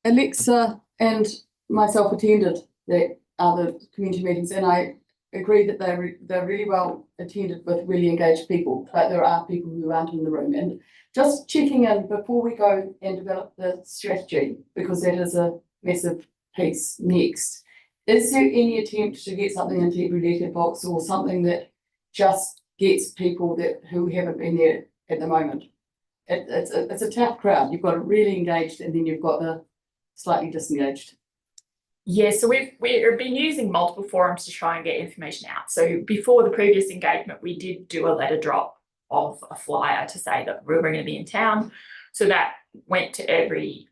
Alexa and myself attended the other community meetings, and I agree that they're really well attended with really engaged people, but there are people who aren't in the room. And just checking in before we go and develop the strategy, because that is a massive piece next. Is there any attempt to get something into every letterbox or something that just gets people who haven't been there at the moment? It's a tough crowd. You've got it really engaged, and then you've got the slightly disengaged. Yeah, so we've been using multiple forums to try and get information out. So before the previous engagement, we did do a letter drop of a flyer to say that we were going to be in town. So that went to every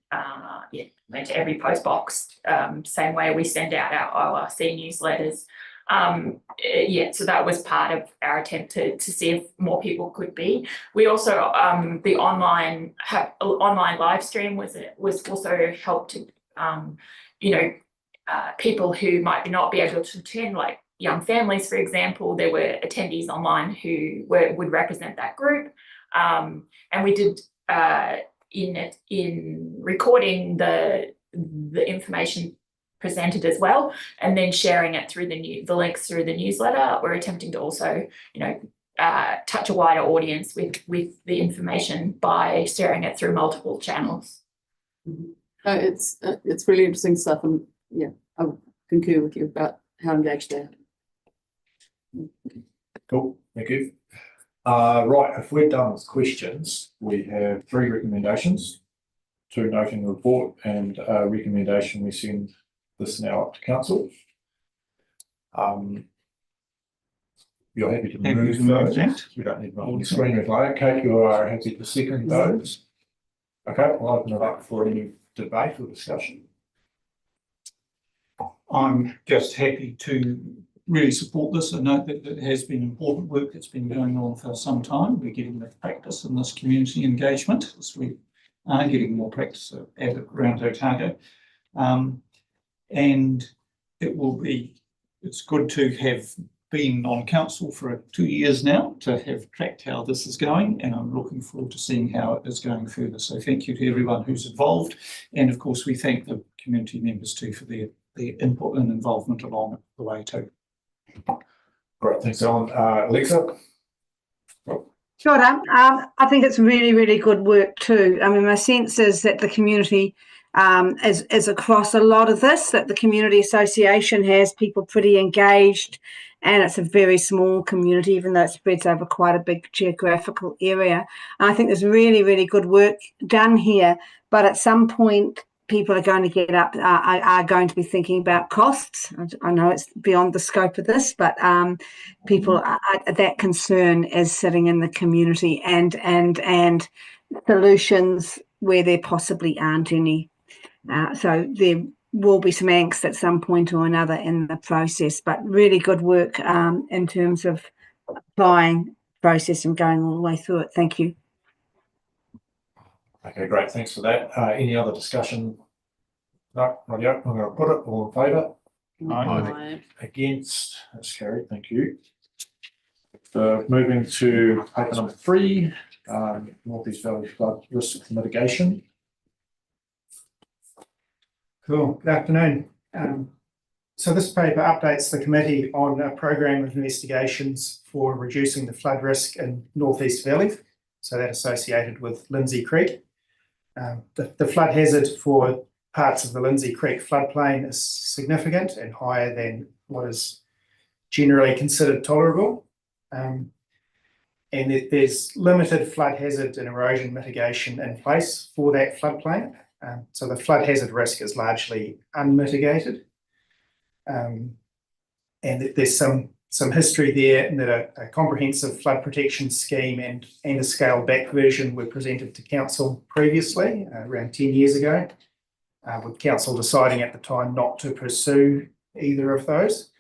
post box. Same way we send out our ORC newsletters. So that was part of our attempt to see if more people could be. We also the online live stream was also helped to people who might not be able to attend, like young families, for example. There were attendees online who would represent that group, and we did in recording the information presented as well, and then sharing it through the links through the newsletter. We're attempting to also touch a wider audience with the information by sharing it through multiple channels. It's really interesting stuff, and yeah, I concur with you about how engaged they are. Cool, thank you. Right, if we're done with questions, we have 3 recommendations, 2 noting the report, and a recommendation we send this now up to council. You're happy to move those? We don't need one on the screen replay. Kate, you are happy to second those? Okay, we'll open it up for any debate or discussion. I'm just happy to really support this and note that it has been important work that's been going on for some time. We're getting the practice in this community engagement as we are getting more practice around Otago. And it's good to have been on council for 2 years now, to have tracked how this is going, and I'm looking forward to seeing how it is going further. So thank you to everyone who's involved, and of course we thank the community members too for their input and involvement along the way too. Great, thanks, Alan. Alexa? Sure. I think it's really, really good work too. I mean, my sense is that the community is across a lot of this, that the community association has people pretty engaged, and it's a very small community, even though it spreads over quite a big geographical area. And I think there's really, really good work done here, but at some point people are going to get up, are going to be thinking about costs. I know it's beyond the scope of this, but people, that concern is sitting in the community, and solutions where there possibly aren't any. So there will be some angst at some point or another in the process, but really good work in terms of applying process and going all the way through it. Thank you. Okay, great, thanks for that. Any other discussion? No, radio, I'm going to put it. All in favour? Aye. Against? That's carried, thank you. Moving to paper number 3, North East Valley Flood Risk Mitigation. Cool, good afternoon. So this paper updates the committee on a program of investigations for reducing the flood risk in North East Valley, so that associated with Lindsay Creek. The flood hazard for parts of the Lindsay Creek floodplain is significant and higher than what is generally considered tolerable. And there's limited flood hazard and erosion mitigation in place for that floodplain. So the flood hazard risk is largely unmitigated. And there's some history there, in that a comprehensive flood protection scheme and a scaled back version were presented to council previously, around 10 years ago, with council deciding at the time not to pursue either of those.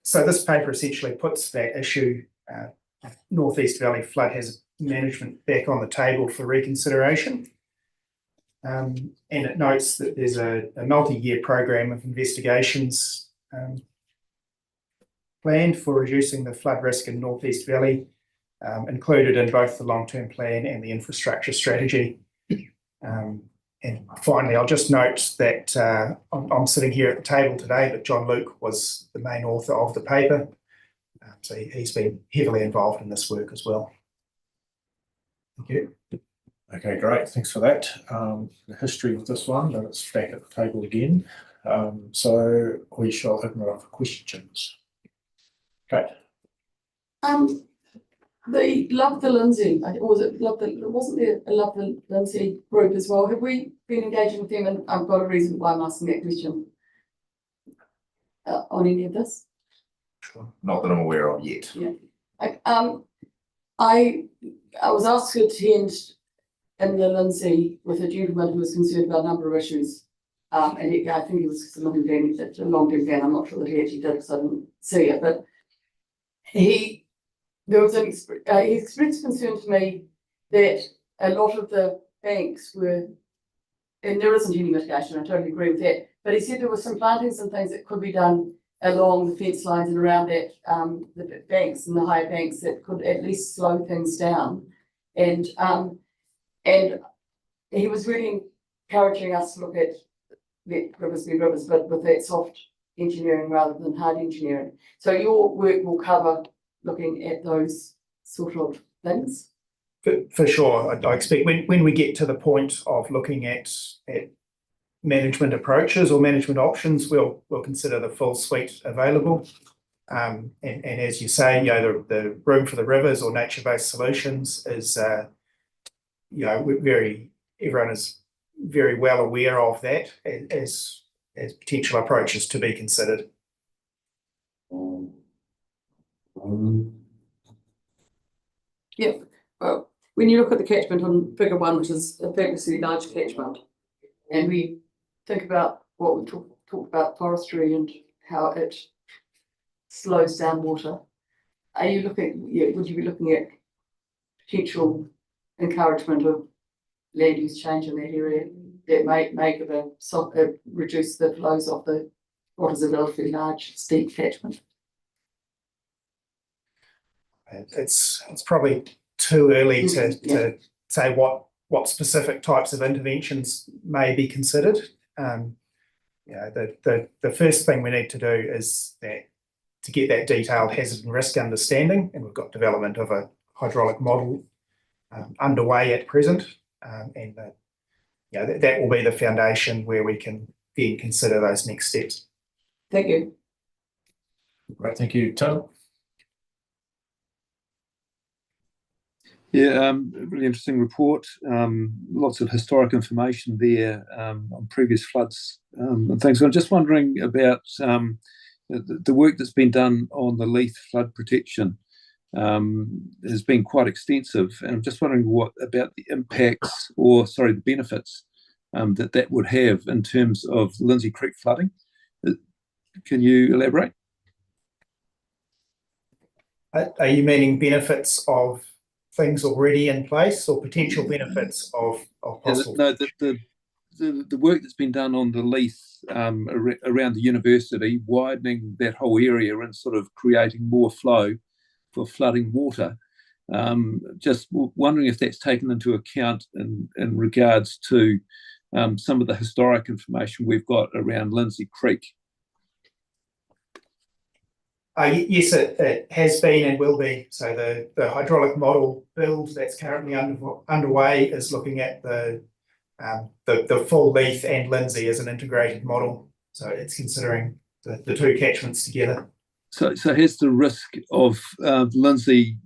So this paper essentially puts that issue North East Valley Flood Hazard Management back on the table for reconsideration. And it notes that there's a multi-year program of investigations planned for reducing the flood risk in North East Valley, included in both the long-term plan and the infrastructure strategy. And finally, I'll just note that I'm sitting here at the table today, but John Luke was the main author of the paper. So he's been heavily involved in this work as well. Thank you. Okay, great. Thanks for that. The history of this one, but it's back at the table again. So we shall open it up for questions. Okay. The Love the Lindsay, wasn't there a Love the Lindsay group as well? Have we been engaging with them? And I've got a reason why I'm asking that question on any of this. Sure. Not that I'm aware of yet. Yeah. I was asked to attend in the Lindsay with a gentleman who was concerned about a number of issues. And I think he was a long-term plan. I'm not sure that he actually did because I didn't see it, but he expressed concern to me that a lot of the banks were, and there isn't any mitigation, I totally agree with that, but he said there were some plantings and things that could be done along the fence lines and around that, the banks and the higher banks that could at least slow things down. And he was really encouraging us to look at let rivers be rivers, but with that soft engineering rather than hard engineering. So your work will cover looking at those sort of things? For sure. I expect when we get to the point of looking at management approaches or management options, we'll consider the full suite available. And as you say, you know, the room for the rivers or nature-based solutions is, you know, everyone is very well aware of that as potential approaches to be considered. Yeah, well, when you look at the catchment on figure 1, which is a fabulously large catchment, and we think about what we talked about forestry and how it slows down water, are you looking? Would you be looking at potential encouragement of land use change in that area that may give reduce the flows of what is a relatively large steep catchment? It's probably too early to say what specific types of interventions may be considered. You know, the first thing we need to do is to get that detailed hazard and risk understanding, and we've got development of a hydraulic model underway at present, and you know, that will be the foundation where we can then consider those next steps. Thank you. Great, thank you, Tim. Yeah, really interesting report. Lots of historic information there on previous floods and things. I'm just wondering about the work that's been done on the Leith flood protection has been quite extensive, and I'm just wondering what about the impacts, or sorry, the benefits that would have in terms of Lindsay Creek flooding. Can you elaborate? Are you meaning benefits of things already in place or potential benefits of possible? No, the work that's been done on the Leith around the university, widening that whole area and sort of creating more flow for flooding water. Just wondering if that's taken into account in regards to some of the historic information we've got around Lindsay Creek. Yes, it has been and will be. So the hydraulic model build that's currently underway is looking at the full Leith and Lindsay as an integrated model. So it's considering the two catchments together. So has the risk of Lindsay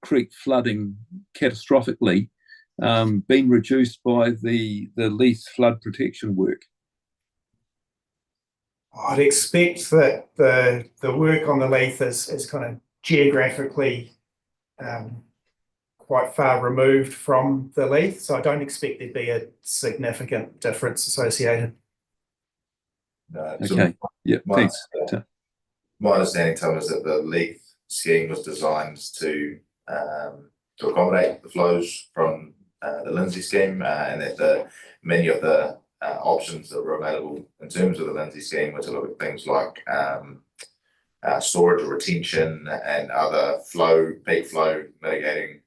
Creek flooding catastrophically been reduced by the Leith flood protection work? I'd expect that the work on the Leith is kind of geographically quite far removed from the Leith, so I don't expect there'd be a significant difference associated. Okay. Yeah. Thanks. My understanding, Tom, is that the Leith scheme was designed to accommodate the flows from the Lindsay scheme, and that many of the options that were available in terms of the Lindsay scheme were to look at things like storage or retention and other peak flow mitigating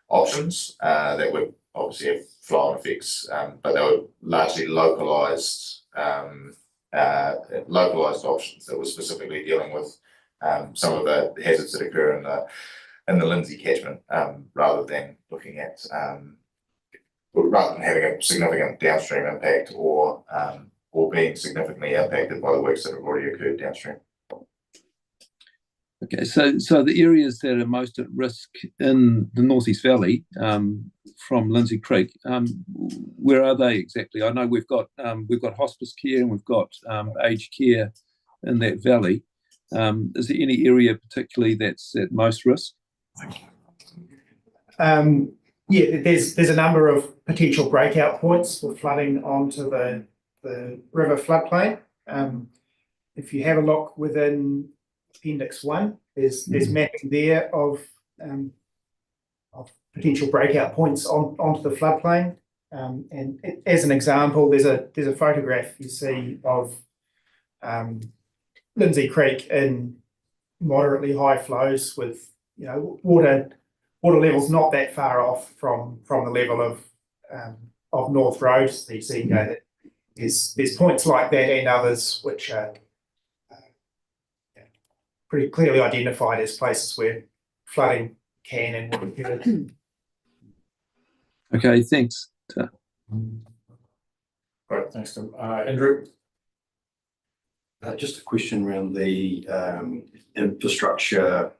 options that would obviously have flow-on effects, but they were largely localized options that were specifically dealing with some of the hazards that occur in the Lindsay catchment, rather than looking at rather than having a significant downstream impact or being significantly impacted by the works that have already occurred downstream. Okay, so the areas that are most at risk in the North East Valley from Lindsay Creek, where are they exactly? I know we've got hospice care and we've got aged care in that valley. Is there any area particularly that's at most risk? Yeah, there's a number of potential breakout points for flooding onto the river floodplain. If you have a look within Appendix 1, there's mapping there of potential breakout points onto the floodplain. And as an example, there's a photograph you see of Lindsay Creek in moderately high flows with water levels not that far off from the level of North Road. So you see that there's points like that and others which are pretty clearly identified as places where flooding can and will occur. Okay, thanks. Great, thanks, Tim. Andrew? Just a question around the infrastructure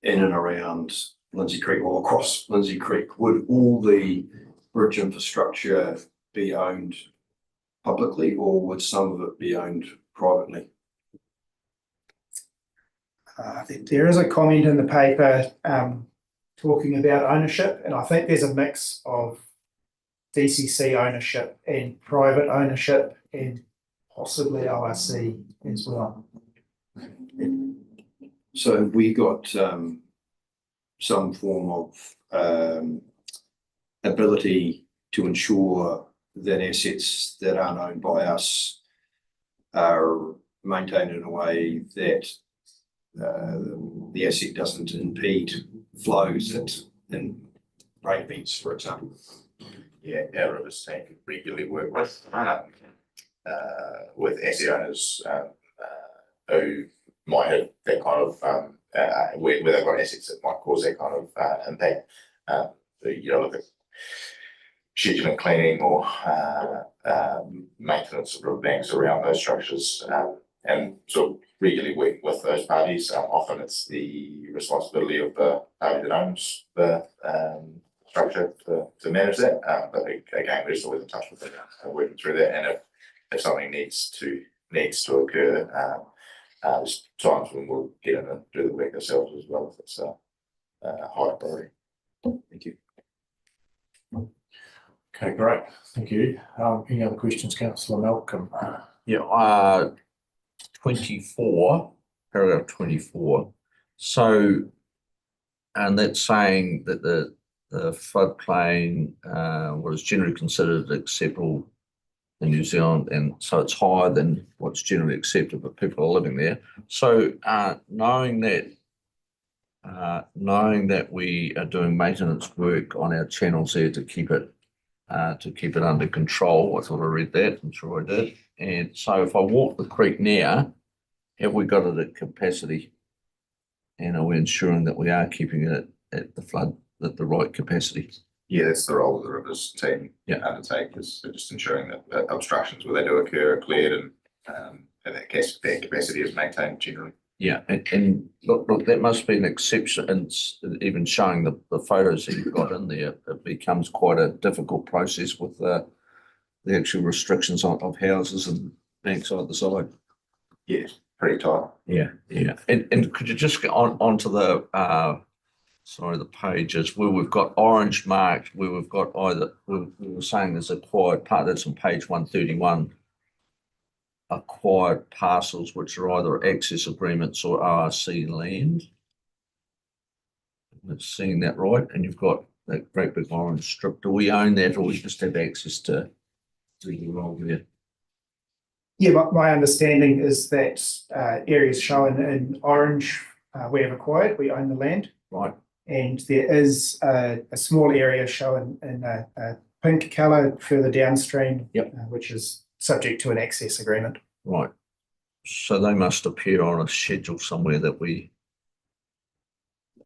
in and around Lindsay Creek or across Lindsay Creek. Would all the bridge infrastructure be owned publicly, or would some of it be owned privately? There is a comment in the paper talking about ownership, and I think there's a mix of DCC ownership and private ownership and possibly ORC as well. So have we got some form of ability to ensure that assets that aren't owned by us are maintained in a way that the asset doesn't impede flows in rain events, for example? Yeah, our rivers team regularly work with asset owners who might have that kind of where they've got assets that might cause that kind of impact. Look at scheduling cleaning or maintenance of riverbanks around those structures, and so regularly work with those parties. Often it's the responsibility of the party that owns the structure to manage that. But again, we're just always in touch with them, working through that. And if something needs to occur, there's times when we'll get in and do the work ourselves as well if it's a high priority. Thank you. Okay, great. Thank you. Any other questions, Councillor Malcolm? Yeah, 24, paragraph 24. So, and that's saying that the floodplain was generally considered acceptable in New Zealand, and so it's higher than what's generally accepted, but people are living there. So, knowing that we are doing maintenance work on our channels there to keep it under control, I thought I read that. I'm sure I did. And so, if I walk the creek now, have we got it at capacity? And are we ensuring that we are keeping it at the right capacity? Yeah, that's the role of the rivers team undertake, is just ensuring that obstructions where they do occur are cleared and that capacity is maintained generally. Yeah, and look, that must be an exception, and even showing the photos that you've got in there, it becomes quite a difficult process with the actual restrictions of houses and banks either side. Yeah, pretty tight. Yeah. And could you just get onto the the pages where we've got orange marked, where we've got we were saying there's a quiet part, that's on page 131. acquired parcels which are either access agreements or RC land. Let's seeing that right, and you've got that great big orange strip. Do we own that, or we just have access to the role there? Yeah, my understanding is that areas shown in orange we have acquired, we own the land. Right. And there is a small area shown in a pink colour further downstream, which is subject to an access agreement. Right. So they must appear on a schedule somewhere that we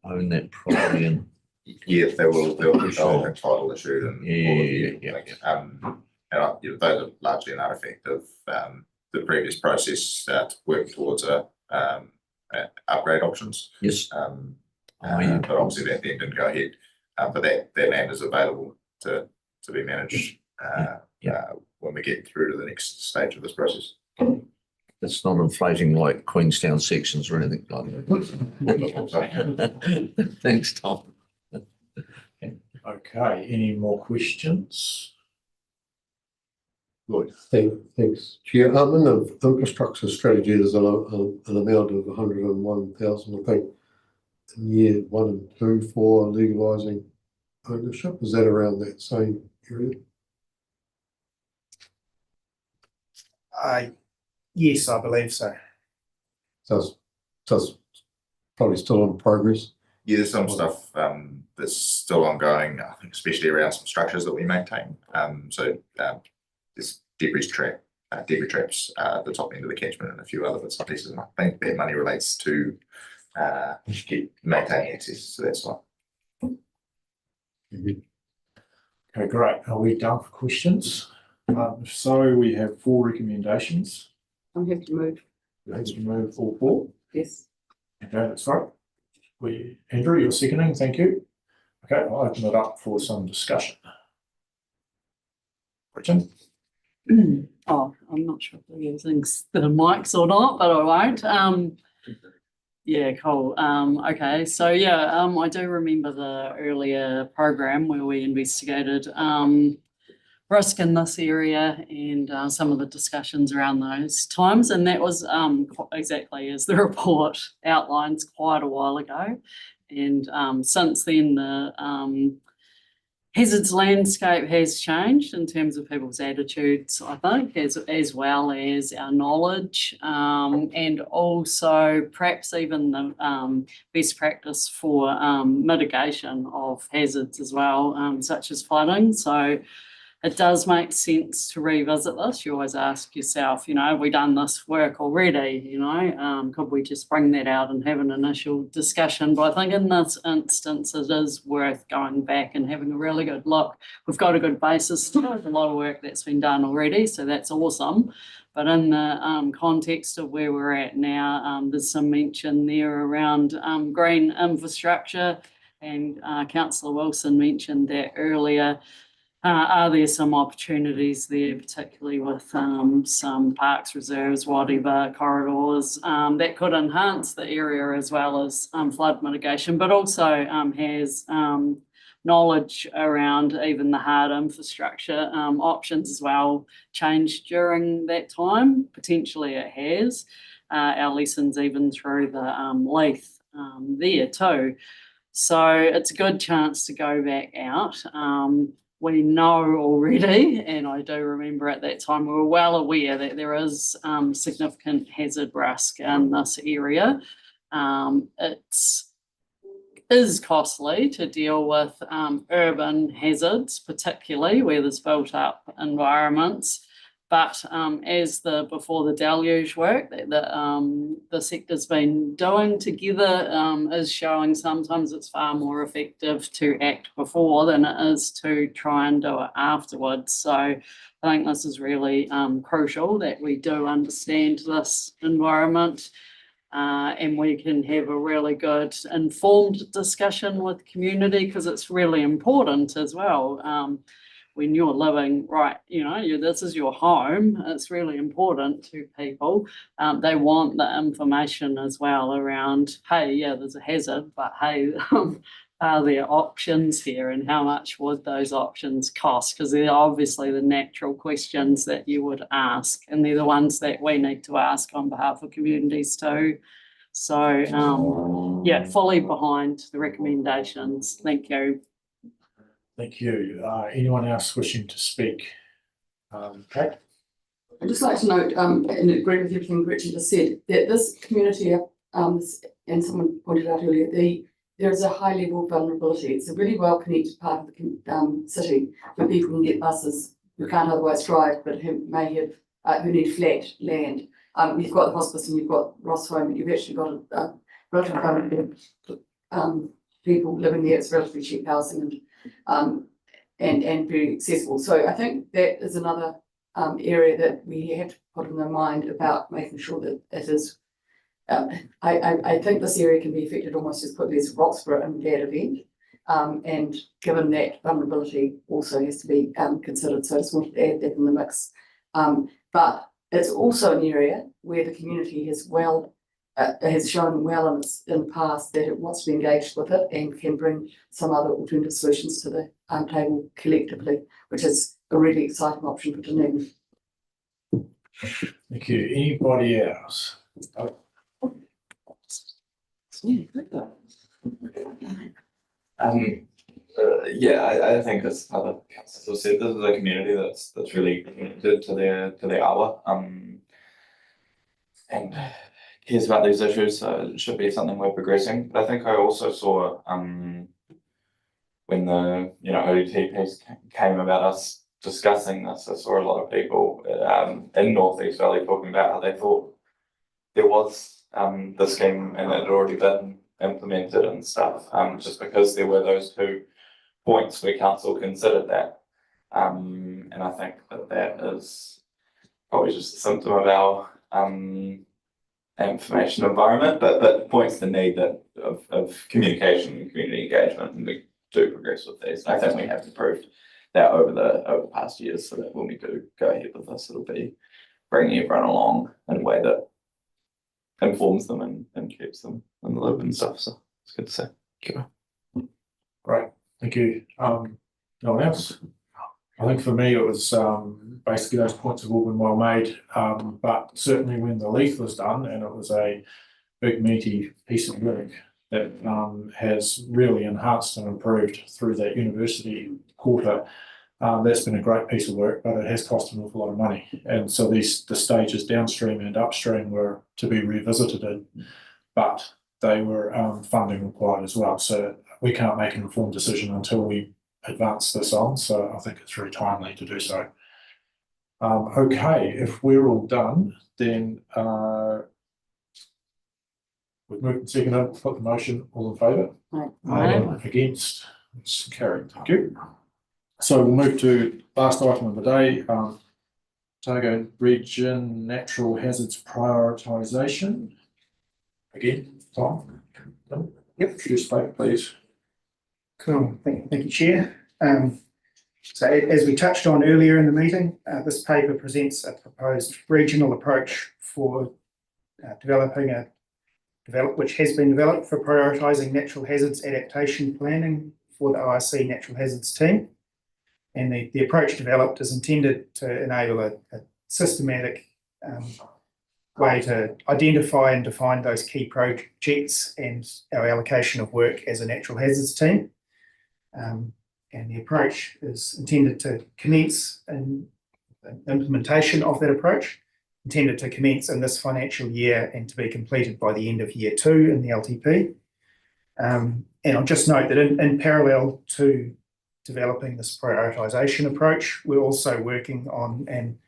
own that property in. Yeah, they'll be title issued and those are largely an artifact of the previous process to work towards upgrade options. Yes. But obviously that then didn't go ahead. But that land is available to be managed when we get through to the next stage of this process. It's not inflating like Queenstown sections or anything like that. Thanks, Tom. Okay, any more questions? Good, thanks, Chair. In the infrastructure strategy, there's an amount of 101,000, I think, in year 1 and 2 for legalising ownership. Is that around that same area? Yes, I believe so. So it's probably still in progress. Yeah, there's some stuff that's still ongoing, I think, especially around some structures that we maintain. There's debris traps at the top end of the catchment and a few other bits and pieces. And I think that money relates to maintaining access to that site. Okay, great. Are we done for questions? So we have 4 recommendations. I'm happy to move. You have to move all 4? Yes. Okay, that's right. Andrew, you're seconding, thank you. Okay, I'll open it up for some discussion. Bridget? Oh, I'm not sure if they're using the mics or not, but I won't. Yeah, cool. Okay, so I do remember the earlier program where we investigated risk in this area and some of the discussions around those times, and that was exactly as the report outlines quite a while ago. And since then, the hazards landscape has changed in terms of people's attitudes, I think, as well as our knowledge, and also perhaps even the best practice for mitigation of hazards as well, such as flooding. So it does make sense to revisit this. You always ask yourself, have we done this work already? Could we just bring that out and have an initial discussion? But I think in this instance, it is worth going back and having a really good look. We've got a good basis. There's a lot of work that's been done already, so that's awesome. But in the context of where we're at now, there's some mention there around green infrastructure, and Councillor Wilson mentioned that earlier. Are there some opportunities there, particularly with some parks, reserves, whatever, corridors that could enhance the area as well as flood mitigation, but also has knowledge around even the hard infrastructure options as well changed during that time? Potentially it has. Our lessons even through the Leith there too. So it's a good chance to go back out. We know already, and I do remember at that time, we were well aware that there is significant hazard risk in this area. It is costly to deal with urban hazards, particularly where there's built up environments. But as the before the deluge work that the sector's been doing together is showing, sometimes it's far more effective to act before than it is to try and do it afterwards. So I think this is really crucial that we do understand this environment and we can have a really good informed discussion with the community, because it's really important as well. When you're living right, this is your home, it's really important to people. They want the information as well around, hey, yeah, there's a hazard, but hey, are there options here and how much would those options cost? Because they're obviously the natural questions that you would ask, and they're the ones that we need to ask on behalf of communities too. So, yeah, fully behind the recommendations. Thank you. Thank you. Anyone else wishing to speak? Pat? I'd just like to note, and agree with everything Gretchen just said, that this community, and someone pointed out earlier, there is a high level of vulnerability. It's a really well connected part of the city where people can get buses who can't otherwise drive, but who may have, who need flat land. You've got the hospice and you've got Ross Home, but you've actually got a relatively people living there. It's relatively cheap housing and very accessible. So I think that is another area that we have to put in our mind about making sure that it is. I think this area can be affected almost as quickly as Roxburgh in that event. And given that vulnerability also has to be considered, so I just wanted to add that in the mix. But it's also an area where the community has shown well in the past that it wants to be engaged with it and can bring some other alternative solutions to the table collectively, which is a really exciting option for Dunedin. Thank you. Anybody else? I think as other councillors said, this is a community that's really connected to their awa, and cares about these issues, so it should be something we're progressing. But I think I also saw when the ODT came about us discussing this, I saw a lot of people in North East Valley talking about how they thought there was the scheme and it had already been implemented and stuff, just because there were those 2 points where council considered that. And I think that is probably just a symptom of our information environment, but points the need of communication and community engagement, and we do progress with these. And I think we have improved that over the past years, so that when we do go ahead with this, it'll be bringing everyone along in a way that informs them and keeps them in the loop and stuff. So it's good to see. Thank you. Great, thank you. No one else? I think for me it was basically those points have all been well made, but certainly when the Leith was done, and it was a big meaty piece of work that has really enhanced and improved through that university quarter. That's been a great piece of work, but it has cost an awful lot of money. And so the stages downstream and upstream were to be revisited, but they were funding required as well. So we can't make an informed decision until we advance this on. So I think it's very timely to do so. Okay, if we're all done, then we've moved and seconded, put the motion, all in favour? Aye. Against? It's carried, thank you. So we'll move to last item of the day, Otago Region Natural Hazards Prioritisation. Again, Tom? Yep. You spoke, please. Cool, thank you, Chair. So as we touched on earlier in the meeting, this paper presents a proposed regional approach for which has been developed for prioritising natural hazards adaptation planning for the ORC Natural Hazards team. And the approach developed is intended to enable a systematic way to identify and define those key projects and our allocation of work as a natural hazards team. And the approach is intended to commence in implementation of that approach, intended to commence in this financial year and to be completed by the end of year 2 in the LTP. And I'll just note that in parallel to developing this prioritisation approach, we're also working on an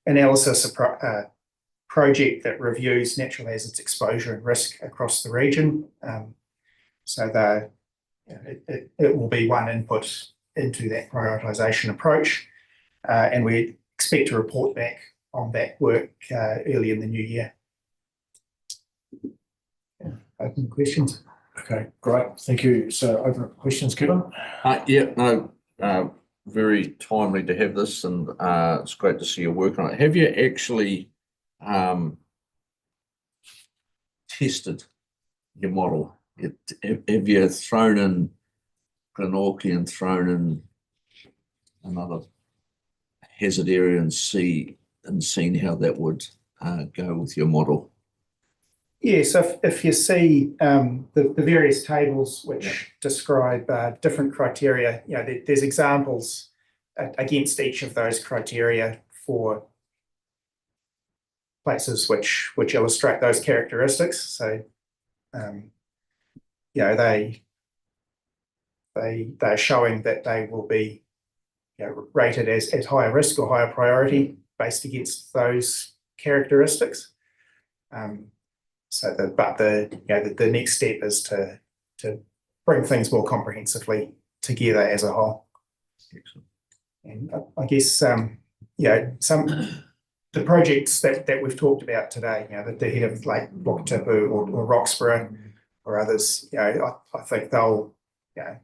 analysis project that reviews natural hazards exposure and risk across the region. So it will be one input into that prioritisation approach, and we expect to report back on that work early in the new year. Open questions. Okay, great, thank you. So open up questions, Kevin. Very timely to have this, and it's great to see you working on it. Have you actually tested your model? Have you thrown in Glenorchy and thrown in another hazard area and seen how that would go with your model. Yeah, so if you see the various tables which describe different criteria, there's examples against each of those criteria for places which illustrate those characteristics. So, they're showing that they will be rated as higher risk or higher priority based against those characteristics. But the next step is to bring things more comprehensively together as a whole. Excellent. And I guess the projects that we've talked about today, the head of Lake Wakatipu or Roxburgh or others, I think they're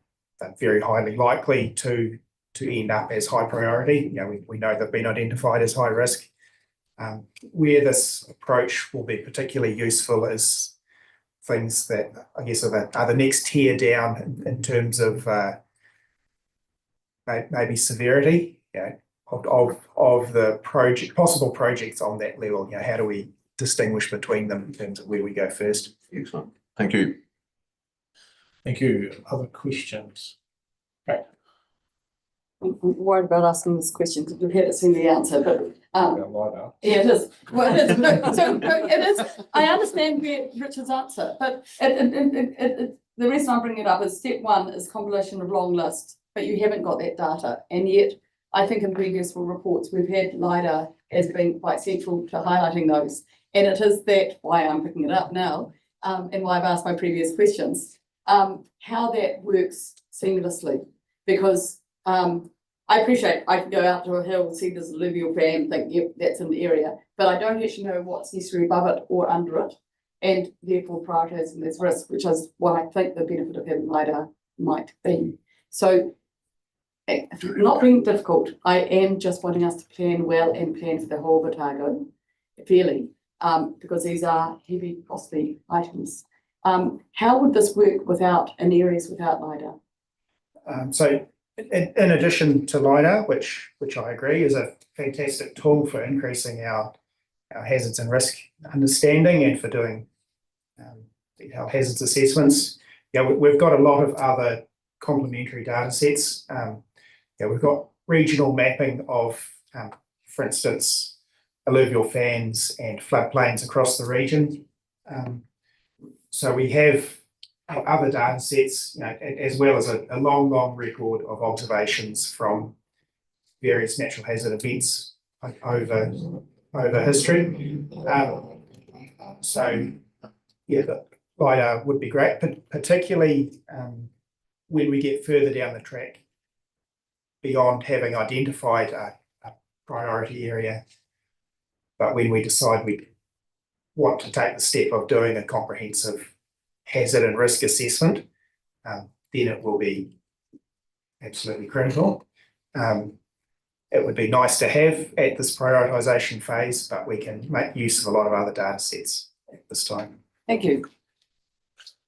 very highly likely to end up as high priority. We know they've been identified as high risk. Where this approach will be particularly useful is things that I guess are the next tier down in terms of maybe severity, of the possible projects on that level. How do we distinguish between them in terms of where we go first? Excellent. Thank you. Thank you. Other questions? Right. I'm worried about asking this question because we've had seen the answer, but yeah, it is. Well, it is. So it is. I understand Richard's answer, but the reason I'm bringing it up is step one is compilation of long lists, but you haven't got that data, and yet I think in previous reports we've had LIDAR as being quite central to highlighting those, and it is that why I'm picking it up now, and why I've asked my previous questions, how that works seamlessly, because I appreciate I can go out to a hill, see this alluvial fan, think, yep, that's in the area, but I don't actually know what's necessarily above it or under it, and therefore prioritising this risk, which is what I think the benefit of having LIDAR might be. So, not being difficult, I am just wanting us to plan well and plan for the whole of Otago fairly, because these are heavy, costly items. How would this work in areas without LIDAR? So, in addition to LIDAR, which I agree is a fantastic tool for increasing our hazards and risk understanding and for doing our hazards assessments, we've got a lot of other complementary data sets. We've got regional mapping of, for instance, alluvial fans and floodplains across the region. So we have other data sets, as well as a long record of observations from various natural hazard events over history. The LIDAR would be great, particularly when we get further down the track beyond having identified a priority area. But when we decide we want to take the step of doing a comprehensive hazard and risk assessment, then it will be absolutely critical. It would be nice to have at this prioritisation phase, but we can make use of a lot of other data sets at this time. Thank you.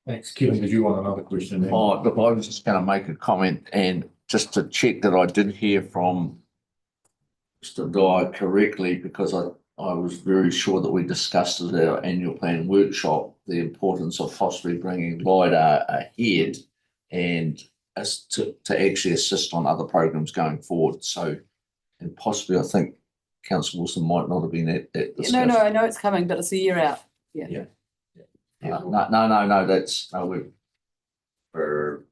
Thanks. Kevin, did you want another question? Then? Oh, look, I was just going to make a comment and just to check that I did hear from Mr. Dyer correctly, because I was very sure that we discussed at our annual plan workshop the importance of possibly bringing LIDAR ahead and as to actually assist on other programs going forward. So, and possibly I think Councillor Wilson might not have been at that discussion. No, I know it's coming, but it's a year out. Yeah. No, that's no. We're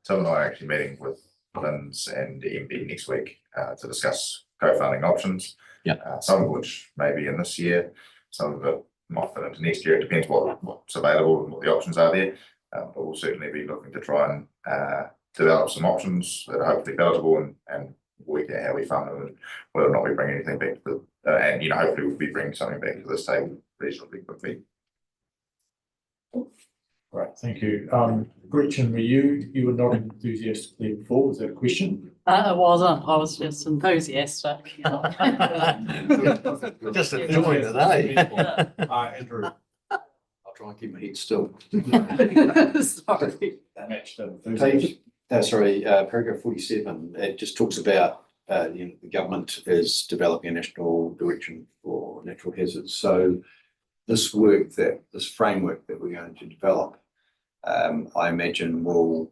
Tim and I are actually meeting with Linz and MB next week to discuss co-funding options. Yeah. Some of which may be in this year, some of it might fit into next year. It depends what's available and what the options are there. But we'll certainly be looking to try and develop some options that are hopefully palatable and work out how we fund them and whether or not we bring anything back to the and hopefully we'll be bringing something back to this table reasonably quickly. Right, thank you. Gretchen, you were not enthusiastically before. Was that a question? It wasn't. I was just enthusiastic. Just enjoying the day. Andrew. try and keep my head still. Sorry. Matched Page, paragraph 47, it just talks about, the government is developing a national direction for natural hazards. So this framework that we're going to develop, I imagine will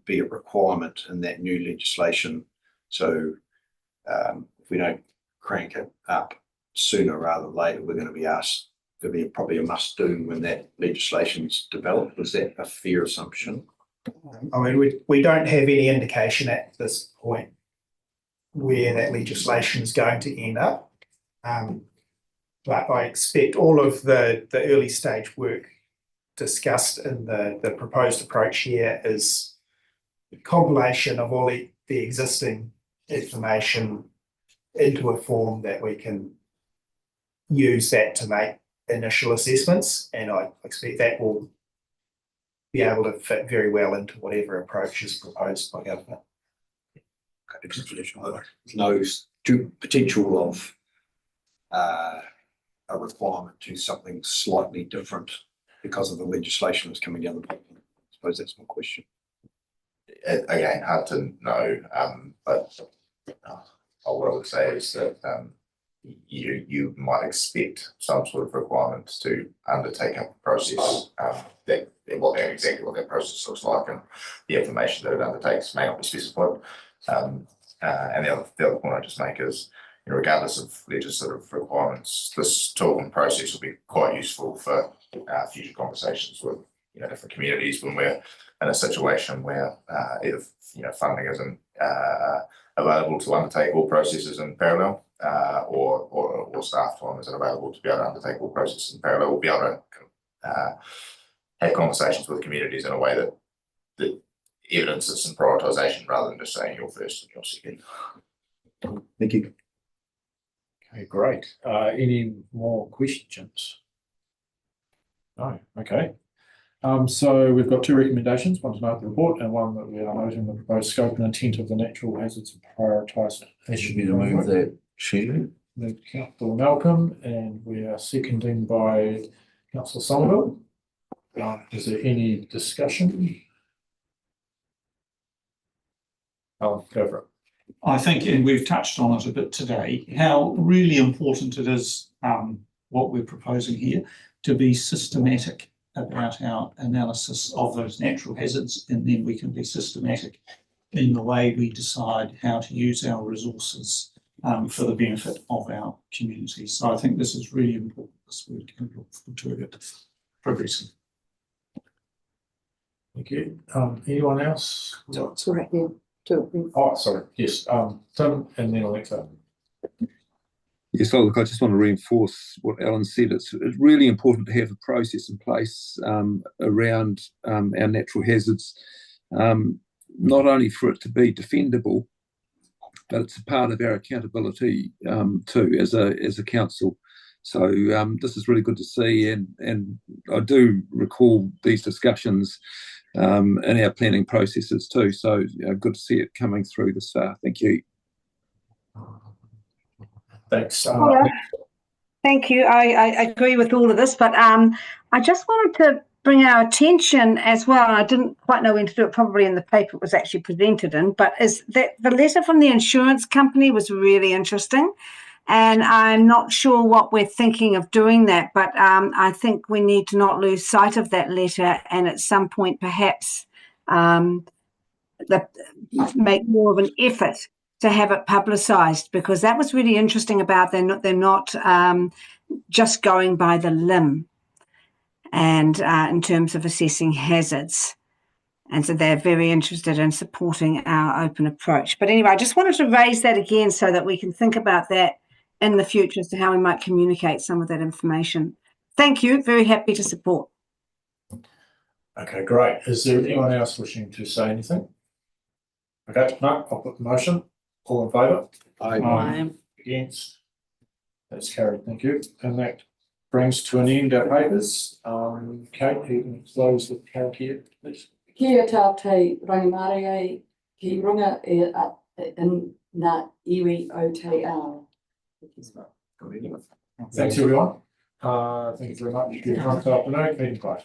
be a requirement in that new legislation. So if we don't crank it up sooner rather than later, we're going to be asked, to be probably a must do when that legislation's developed. Is that a fair assumption? I mean, we don't have any indication at this point where that legislation is going to end up. But I expect all of the early stage work discussed in the proposed approach here is a compilation of all the existing information into a form that we can use that to make initial assessments, and I expect that will be able to fit very well into whatever approach is proposed by government. No potential of a requirement to something slightly different because of the legislation that's coming down the pipeline. I suppose that's my question. Again, hard to know, but what I would say is that you might expect some sort of requirements to undertake a process exactly what that process looks like, and the information that it undertakes may not be specified. And the other point I just make is, regardless of legislative requirements, this tool and process will be quite useful for future conversations with different communities when we're in a situation where either funding isn't available to undertake all processes in parallel, or staff time isn't available to be able to undertake all processes in parallel. We'll be able to have conversations with communities in a way that evidences some prioritisation rather than just saying you're first and you're second. Thank you. Okay, great. Any more questions? No, okay. So we've got two recommendations, one to note the report and one that we are noting the proposed scope and intent of the natural hazards and prioritisation. Should be to move that, Chair. Councillor Malcolm, and we are seconding by Councillor Somerville. Is there any discussion? I'll go for it. I think, and we've touched on it a bit today, how really important it is, what we're proposing here, to be systematic about our analysis of those natural hazards, and then we can be systematic in the way we decide how to use our resources for the benefit of our communities. So I think this is really important, this work, and look forward to it progressing. Thank you. Anyone else? It's all right there. Oh, sorry. Yes. Tim, and then Alexa. Yes, look, I just want to reinforce what Alan said. It's really important to have a process in place around our natural hazards, not only for it to be defendable, but it's a part of our accountability too as a council. So this is really good to see, and I do recall these discussions in our planning processes too. So good to see it coming through this far. Thank you. Thanks. Thank you. I agree with all of this, but I just wanted to bring our attention as well, and I didn't quite know when to do it, probably in the paper it was actually presented in, but is that the letter from the insurance company was really interesting. And I'm not sure what we're thinking of doing that, but I think we need to not lose sight of that letter, and at some point perhaps make more of an effort to have it publicised, because that was really interesting about they're not just going by the limb, and in terms of assessing hazards. And so they're very interested in supporting our open approach. But anyway, I just wanted to raise that again so that we can think about that in the future as to how we might communicate some of that information. Thank you. Very happy to support. Okay, great. Is there anyone else wishing to say anything? Okay, no, I'll put the motion. All in favour? Aye. Against? That's carried. Thank you. And that brings to an end our papers. Kate, you can close the count here, please. Kia tau te rangimare ki runga in na iwi o te ao. Thanks everyone. Thank you very much. Good afternoon, meeting closed.